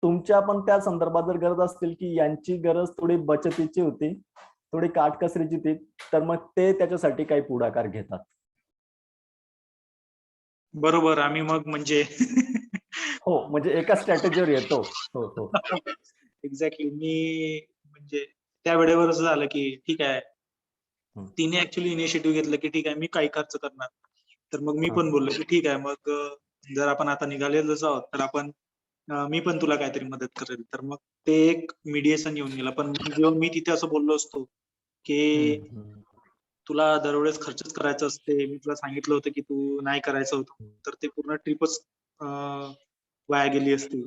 तुमच्या पण त्या संदर्भात जर गरज असतील की यांची गरज थोडी बचतीची होती, थोडी काटकसरीची होती, तर मग ते त्याच्यासाठी काही पुढाकार घेतात. बरोबर. आम्ही मग म्हणजे हो, म्हणजे एका स्ट्रॅटेजीवर येतो. हो, हो. एक्झॅक्टली. मी म्हणजे त्या वेळेवर असं झालं की ठीक आहे. हं. तिने ऍक्च्युली इनिशिएटिव्ह घेतलं की ठीक आहे, मी काही खर्च करणार. तर मग मी पण बोललो की ठीक आहे, मग जर आपण आता निघालेलोच आहोत, तर आपण मी पण तुला काहीतरी मदत करेल. तर मग ते एक मीडिएशन येऊन गेलं. पण जेव्हा मी तिथे असं बोललो असतो की हम्म, हम्म, तुला दरवेळेस खर्चच करायचं असते, मी तुला सांगितलं होतं की तू नाही करायचं होतं, हम्म, तर ते पूर्ण ट्रिपच वाया गेली असती.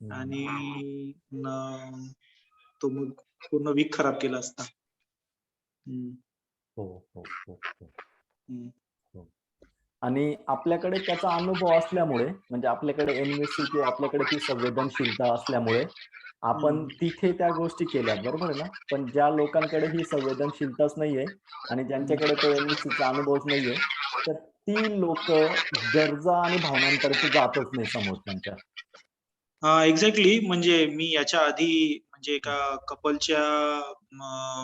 हम्म. आणि तो मग पूर्ण वीक खराब केला असता. हम्म, हो, हो, हो, हो. हम्म. आणि आपल्याकडे त्याचा अनुभव असल्यामुळे, म्हणजे आपल्याकडे एनव्हीसी किंवा आपल्याकडे ती संवेदनशीलता असल्यामुळे आपण तिथे त्या गोष्टी केल्यात, बरोबर आहे ना? पण ज्या लोकांकडे ही संवेदनशीलताच नाहीये आणि ज्यांच्याकडे तो एनव्हीसीचा अनुभवच नाहीये, तर ती लोक गरजा आणि भावनांपर्यंत जातच नाही समोरच्यांच्या. एक्झॅक्टली. म्हणजे मी याच्या आधी म्हणजे एका कपलच्या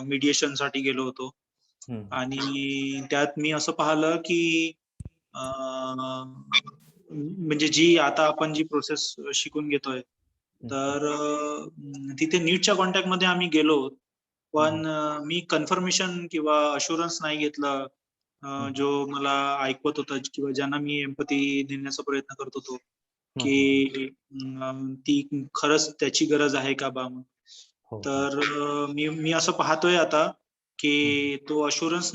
मीडिएशन साठी गेलो होतो. हम्म, आणि त्यात मी असं पाहिलं की म्हणजे जी आता आपण जी प्रोसेस शिकून घेतोय, तर तिथे नीटच्या कॉन्टॅक्ट मध्ये आम्ही गेलो. पण मी कन्फर्मेशन किंवा अशुरन्स नाही घेतलं. जो मला ऐकवत होता किंवा ज्यांना मी एम्पॅथी देण्याचा प्रयत्न करत होतो, की ती खरंच त्याची गरज आहे का बा? हो, हो. तर मी असं पाहतोय आता की तो अशुरन्स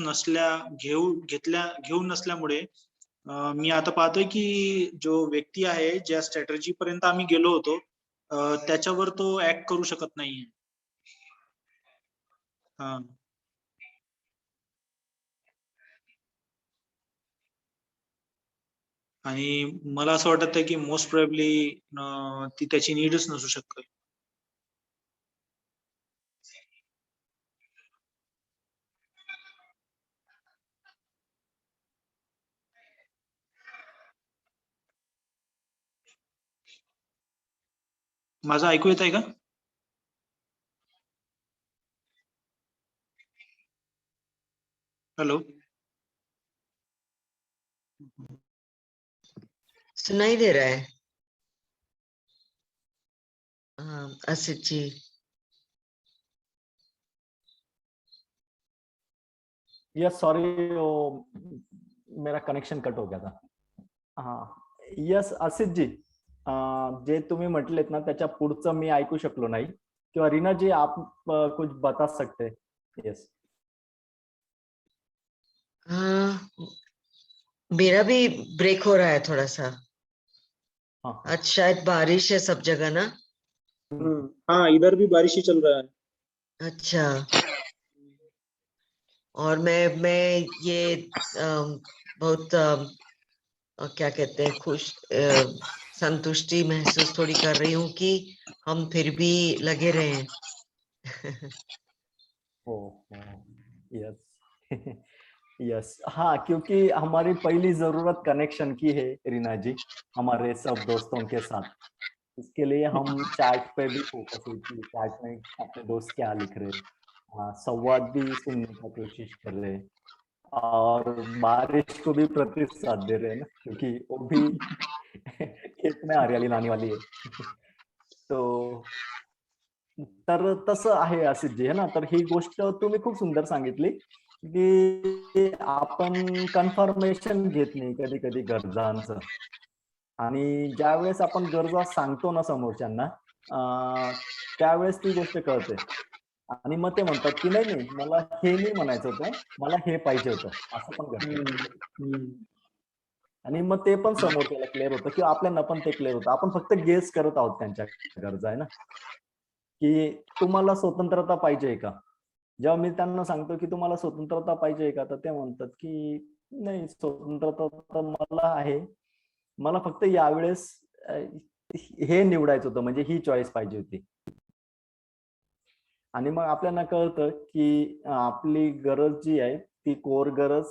घेऊन नसल्यामुळे मी आता पाहतोय की जो व्यक्ती आहे, ज्या स्ट्रॅटेजी पर्यंत आम्ही गेलो होतो, त्याच्यावर तो ऍक्ट करू शकत नाहीये. हा. आणि मला असं वाटत आहे की मोस्ट प्रोबॅबली ती त्याची नीडच नसू शकते. माझं ऐकू येत आहे का? हॅलो. सुनाई दे रहा है? हाँ, असित जी। यस, सॉरी, मेरा कनेक्शन कट हो गया था. हाँ, यस असित जी, जे तुम्ही म्हटलेत ना त्याच्या पुढचं मी ऐकू शकलो नाही, किंवा रीना जी आप कुछ बता सकते? यस. हाँ, मेरा भी ब्रेक हो रहा है थोड़ा सा। हाँ, हाँ. आज शायद बारिश है सब जगह ना। हाँ, इधर भी बारिश ही चल रहा है. अच्छा। और मैं ये बहुत क्या कहते हैं संतुष्टि महसूस थोड़ी कर रही हूँ कि हम फिर भी लगे रहे हैं। हो, यस. यस, हाँ, क्योंकि हमारी पहली जरूरत कनेक्शन की है रीना जी, हमारे सब दोस्तों के साथ. इसके लिए हम चैट पे भी फोकस हुई थी, चैट में अपने दोस्त क्या लिख रहे हैं, संवाद भी सुनने का कोशिश कर रहे हैं, और बारिश को भी प्रतिसाद दे रहे हैं ना, क्योंकि वो भी खेत में हरियाली लाने वाली है. तो तर तसं आहे असित जी, है ना. तर ही गोष्ट तुम्ही खूप सुंदर सांगितली की आपण कन्फर्मेशन घेत नाही कधी कधी गरजांचं, आणि ज्यावेळेस आपण गरजा सांगतो ना समोरच्यांना, त्यावेळेस ती गोष्ट कळते, आणि मग ते म्हणतात की नाही नाही, मला हे नाही म्हणायचं होतं, मला हे पाहिजे होतं, असं पण घडतं. आणि मग ते पण समोरच्याला क्लिअर होतं किंवा आपल्याला पण ते क्लिअर होतं. आपण फक्त गेस करत आहोत त्यांच्या गरजा, आहे ना, की तुम्हाला स्वतंत्रता पाहिजे का? जेव्हा मी त्यांना सांगतो की तुम्हाला स्वतंत्रता पाहिजे का, तर ते म्हणतात की नाही, स्वतंत्रता तर मला आहे, मला फक्त यावेळेस हे निवडायचं होतं, म्हणजे ही चॉईस पाहिजे होती. आणि मग आपल्याला कळतं की आपली गरज जी आहे ती कोर गरज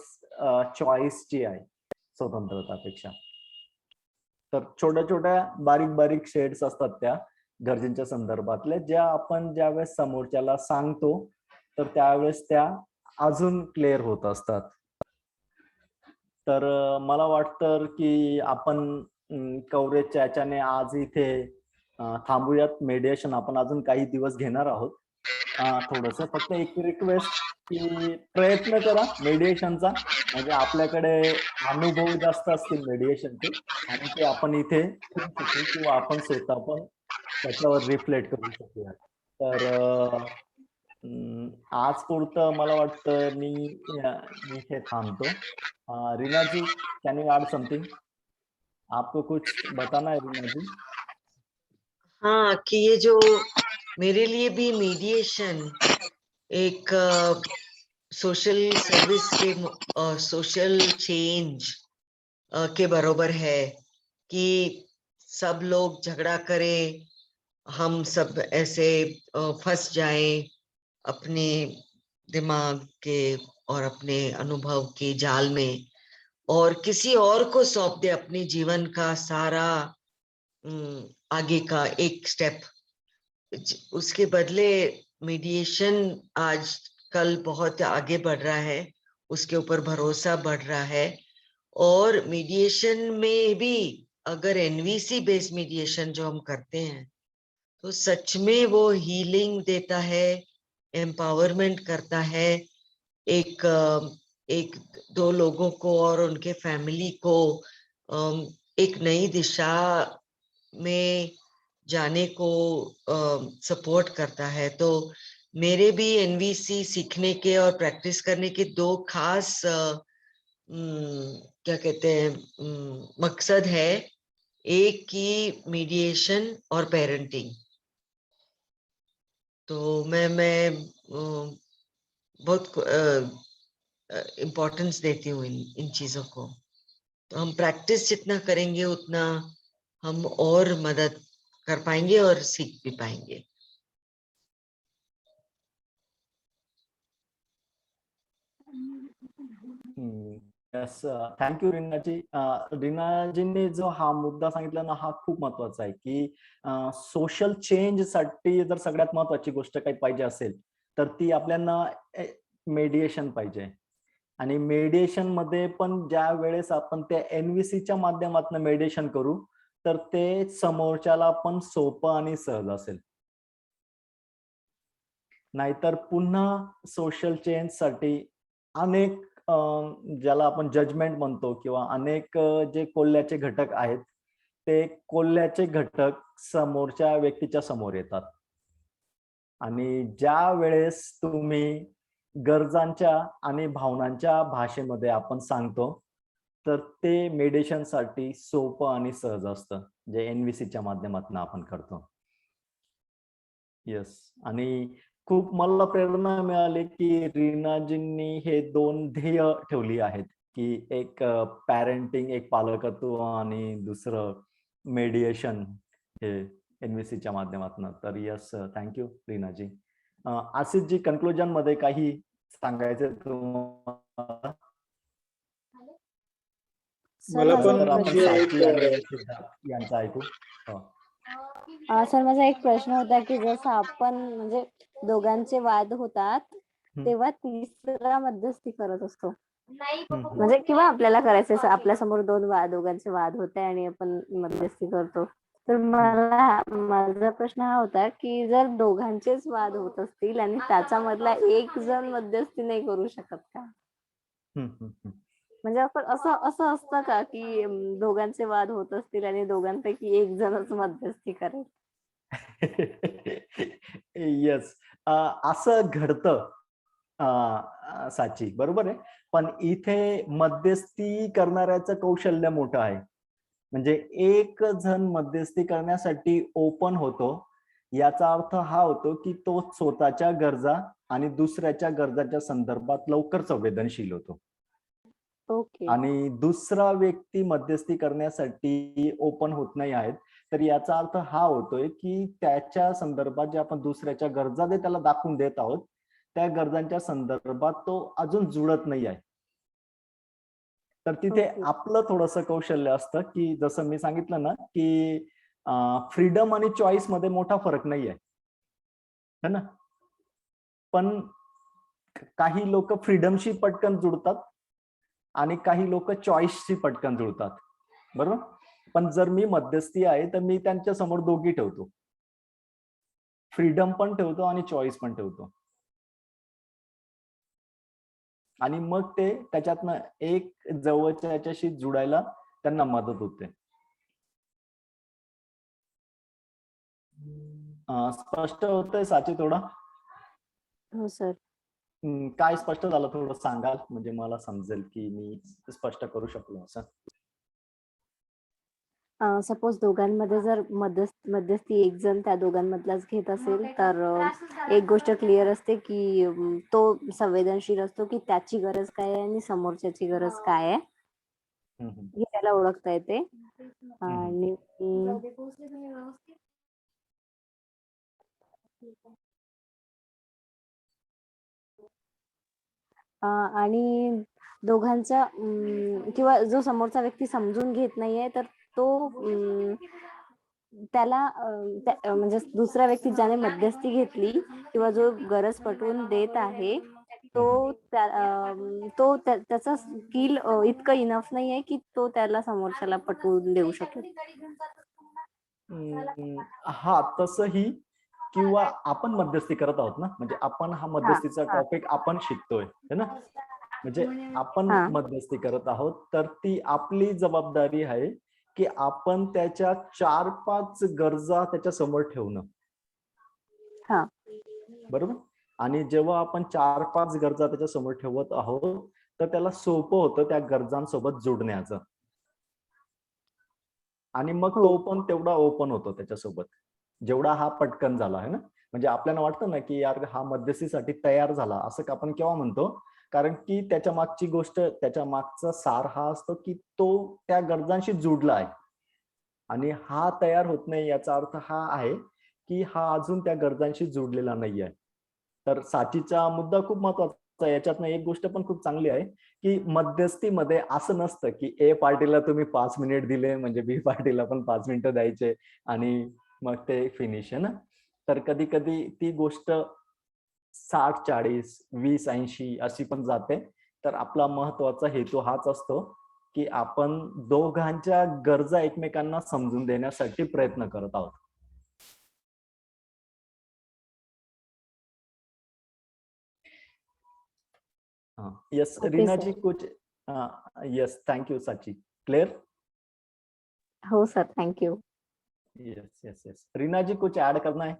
चॉईसची आहे स्वतंत्रतापेक्षा. तर छोट्या छोट्या बारीक बारीक शेड्स असतात त्या गरजेच्या संदर्भातल्या, ज्या आपण ज्यावेळेस समोरच्याला सांगतो तर त्यावेळेस त्या अजून क्लिअर होत असतात. तर मला वाटतं की आपण कव्हरेजच्या याच्याने आज इथे थांबूयात. मेडिएशन आपण अजून काही दिवस घेणार आहोत. थोडस फक्त एक रिक्वेस्ट की प्रयत्न करा मेडिएशनचा, म्हणजे आपल्याकडे अनुभव जास्त असतील मेडिएशनचे आणि ते आपण इथे करू शकू किंवा आपण स्वतः पण त्याच्यावर रिफ्लेक्ट करू शकूया. तर आज पुरतं मला वाटतं मी इथे थांबतो. रीना जी, कैन यू ऐड समथिंग? आपको कुछ बताना है रीना जी? हाँ, कि ये जो मेरे लिए भी मीडिएशन एक सोशल सर्विस के सोशल चेंज के बरोबर है कि सब लोग झगड़ा करें, हम सब ऐसे फंस जाएं अपने दिमाग के और अपने अनुभव के जाल में और किसी और को सौंप दे अपने जीवन का सारा आगे का एक स्टेप। उसके बदले मीडिएशन आज कल बहुत आगे बढ़ रहा है, उसके ऊपर भरोसा बढ़ रहा है। और मीडिएशन में भी अगर एनवीसी बेस्ड मीडिएशन जो हम करते हैं तो सच में वो हीलिंग देता है, एम्पावरमेंट करता है, एक दो लोगों को और उनके फैमिली को एक नई दिशा में जाने को सपोर्ट करता है। तो मेरे भी एनवीसी सीखने के और प्रैक्टिस करने के दो खास क्या कहते हैं मकसद है। एक की मीडिएशन और पेरेंटिंग। तो मैं बहुत इम्पोर्टेंस देती हूँ इन चीजों को। तो हम प्रैक्टिस जितना करेंगे उतना हम और मदद कर पाएंगे और सीख भी पाएंगे। Yes, thank you रीनाजी. रीनाजींनी जो हा मुद्दा सांगितला ना, हा खूप महत्वाचा आहे की सोशल चेंज साठी जर सगळ्यात महत्वाची गोष्ट काही पाहिजे असेल तर ती आपल्याला मेडिएशन पाहिजे. आणि मेडिएशन मध्ये पण ज्या वेळेस आपण त्या एनव्हीसीच्या माध्यमातून मेडिएशन करू तर ते समोरच्याला पण सोपं आणि सहज असेल. नाहीतर पुन्हा सोशल चेंज साठी अनेक ज्याला आपण जजमेंट म्हणतो किंवा अनेक जे कोल्ह्याचे घटक आहेत ते कोल्ह्याचे घटक समोरच्या व्यक्तीच्या समोर येतात. आणि ज्या वेळेस तुम्ही गरजांच्या आणि भावनांच्या भाषेमध्ये आपण सांगतो तर ते मेडिटेशन साठी सोपं आणि सहज असतं, जे एनव्हीसीच्या माध्यमातून आपण करतो. येस, आणि खूप मला प्रेरणा मिळाली की रीनाजींनी हे दोन ध्येय ठेवली आहेत की एक पॅरेंटिंग, एक पालकत्व आणि दुसरं मेडिएशन हे एनव्हीसीच्या माध्यमातून. तर यस, थँक्यू रीनाजी. आशिष जी, कन्क्लुजन मध्ये काही सांगायचं तुम्हाला? मला पण आपण साची आणि सिद्धार्थ यांचं ऐकू. सर, माझा एक प्रश्न होता की जसं आपण म्हणजे दोघांचे वाद होतात तेव्हा तिसरा मध्यस्थी करत असतो, म्हणजे किंवा आपल्याला करायचं आपल्या समोर दोघांचे वाद होते आणि आपण मध्यस्थी करतो. तर माझा प्रश्न हा होता की जर दोघांचेच वाद होत असतील आणि त्याचा मधला एक जण मध्यस्थी नाही करू शकत का? म्हणजे आपण असं असतं का की दोघांचे वाद होत असतील आणि दोघांपैकी एक जणच मध्यस्थी करेल? येस, असं घडतं साची, बरोबर आहे. पण इथे मध्यस्थी करणाऱ्याचं कौशल्य मोठं आहे. म्हणजे एक जण मध्यस्थी करण्यासाठी ओपन होतो, याचा अर्थ हा होतो की तो स्वतःच्या गरजा आणि दुसऱ्याच्या गरजाच्या संदर्भात लवकर संवेदनशील होतो. आणि दुसरा व्यक्ती मध्यस्थी करण्यासाठी ओपन होत नाही आहेत, तर याचा अर्थ हा होतोय की त्याच्या संदर्भात जे आपण दुसऱ्याच्या गरजा त्याला दाखवून देत आहोत, त्या गरजांच्या संदर्भात तो अजून जुळत नाही आहे. तर तिथे ओके. आपलं थोडंसं कौशल्य असतं की जसं मी सांगितलं ना की फ्रीडम आणि चॉईस मध्ये मोठा फरक नाहीये, है ना. पण काही लोक फ्रीडमशी पटकन जुळतात आणि काही लोक चॉईसशी पटकन जुळतात, बरोबर. पण जर मी मध्यस्थी आहे तर मी त्यांच्या समोर दोघी ठेवतो, फ्रीडम पण ठेवतो आणि चॉईस पण ठेवतो, आणि मग ते त्याच्यातनं एक जवळच्या याच्याशी जुडायला त्यांना मदत होते. स्पष्ट होतंय साची थोडं? हो सर. काय स्पष्ट झालं थोडं सांगाल म्हणजे मला समजेल की मी स्पष्ट करू शकलो असं. सपोज दोघांमध्ये जर मध्यस्थी एक जण त्या दोघांमधलाच घेत असेल तर एक गोष्ट क्लिअर असते की तो संवेदनशील असतो की त्याची गरज काय आहे आणि समोरच्याची गरज काय आहे हे त्याला ओळखता येते. आणि आणि दोघांच्या किंवा जो समोरचा व्यक्ती समजून घेत नाहीये तर तो त्याला म्हणजे दुसरा व्यक्ती ज्याने मध्यस्थी घेतली किंवा जो गरज पटवून देत आहे तो त्याचा स्किल इतकं इनफ नाहीये की तो त्याला समोरच्याला पटवून देऊ शकेल. हा तसंही, किंवा आपण मध्यस्थी करत आहोत ना, म्हणजे आपण हा मध्यस्थीचा टॉपिक आपण शिकतोय है ना, म्हणजे आपण मध्यस्थी करत आहोत तर ती आपली जबाबदारी आहे की आपण त्याच्या 4-5 गरजा त्याच्या समोर ठेवणं, बरोबर. आणि जेव्हा आपण 4-5 गरजा त्याच्या समोर ठेवत आहोत तर त्याला सोपं होतं त्या गरजांसोबत जोडण्याचं, आणि मग तो पण तेवढा ओपन होतो त्याच्यासोबत जेवढा हा पटकन झाला आहे ना. म्हणजे आपल्याला वाटतं ना की यार हा मध्यस्थीसाठी तयार झाला, असं आपण केव्हा म्हणतो, कारण की त्याच्या मागची गोष्ट, त्याच्या मागचा सार हा असतो की तो त्या गरजांशी जुडला आहे, आणि हा तयार होत नाही याचा अर्थ हा आहे की हा अजून त्या गरजांशी जुडलेला नाही आहे. तर साचीचा मुद्दा खूप महत्वाचा आहे. याच्यातनं एक गोष्ट पण खूप चांगली आहे की मध्यस्थीमध्ये असं नसतं की ए पार्टीला तुम्ही 5 मिनिट दिले म्हणजे बी पार्टीला पण 5 मिनिटं द्यायचे आणि मग ते फिनिश आहे ना. तर कधी कधी ती गोष्ट 60-40, 20-80 अशी पण जाते. तर आपला महत्वाचा हेतू हाच असतो की आपण दोघांच्या गरजा एकमेकांना समजून देण्यासाठी प्रयत्न करत आहोत. यस रीनाजी कुछ, yes thank you Sachi, clear. हो sir, thank you. Yes yes yes Reena ji कुछ ऐड करना है?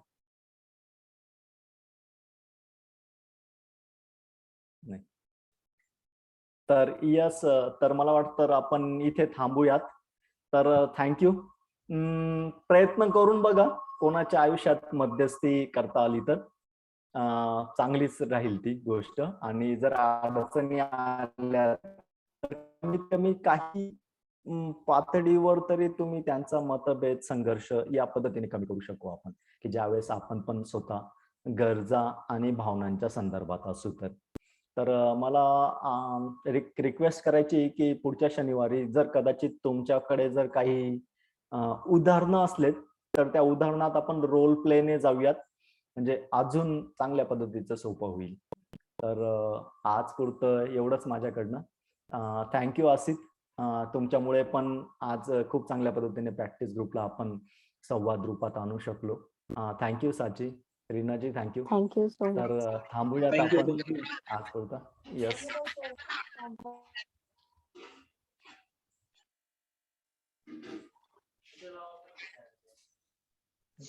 नाही. तर यस, तर मला वाटतं आपण इथे थांबूयात. तर थँक्यू. प्रयत्न करून बघा कोणाच्या आयुष्यात मध्यस्थी करता आली तर चांगलीच राहील ती गोष्ट, आणि जर अडचणी आल्या तर कमीत कमी काही पातळीवर तरी तुम्ही त्यांचा मतभेद संघर्ष या पद्धतीने कमी करू शकू आपण, की ज्यावेळेस आपण पण स्वतः गरजा आणि भावनांच्या संदर्भात असू तर मला रिक्वेस्ट करायची की पुढच्या शनिवारी जर कदाचित तुमच्याकडे जर काही उदाहरणं असलेत तर त्या उदाहरणात आपण रोल प्लेने जाऊयात, म्हणजे अजून चांगल्या पद्धतीचं सोपं होईल. तर आज पुरतं एवढंच माझ्याकडनं. थँक्यू आसिफ, तुमच्यामुळे पण आज खूप चांगल्या पद्धतीने प्रॅक्टिस ग्रुपला आपण संवाद रूपात आणू शकलो. थँक्यू साची, रीनाजी थँक्यू. Thank you so much. तर थांबूयात आपण आज पुरतं. यस.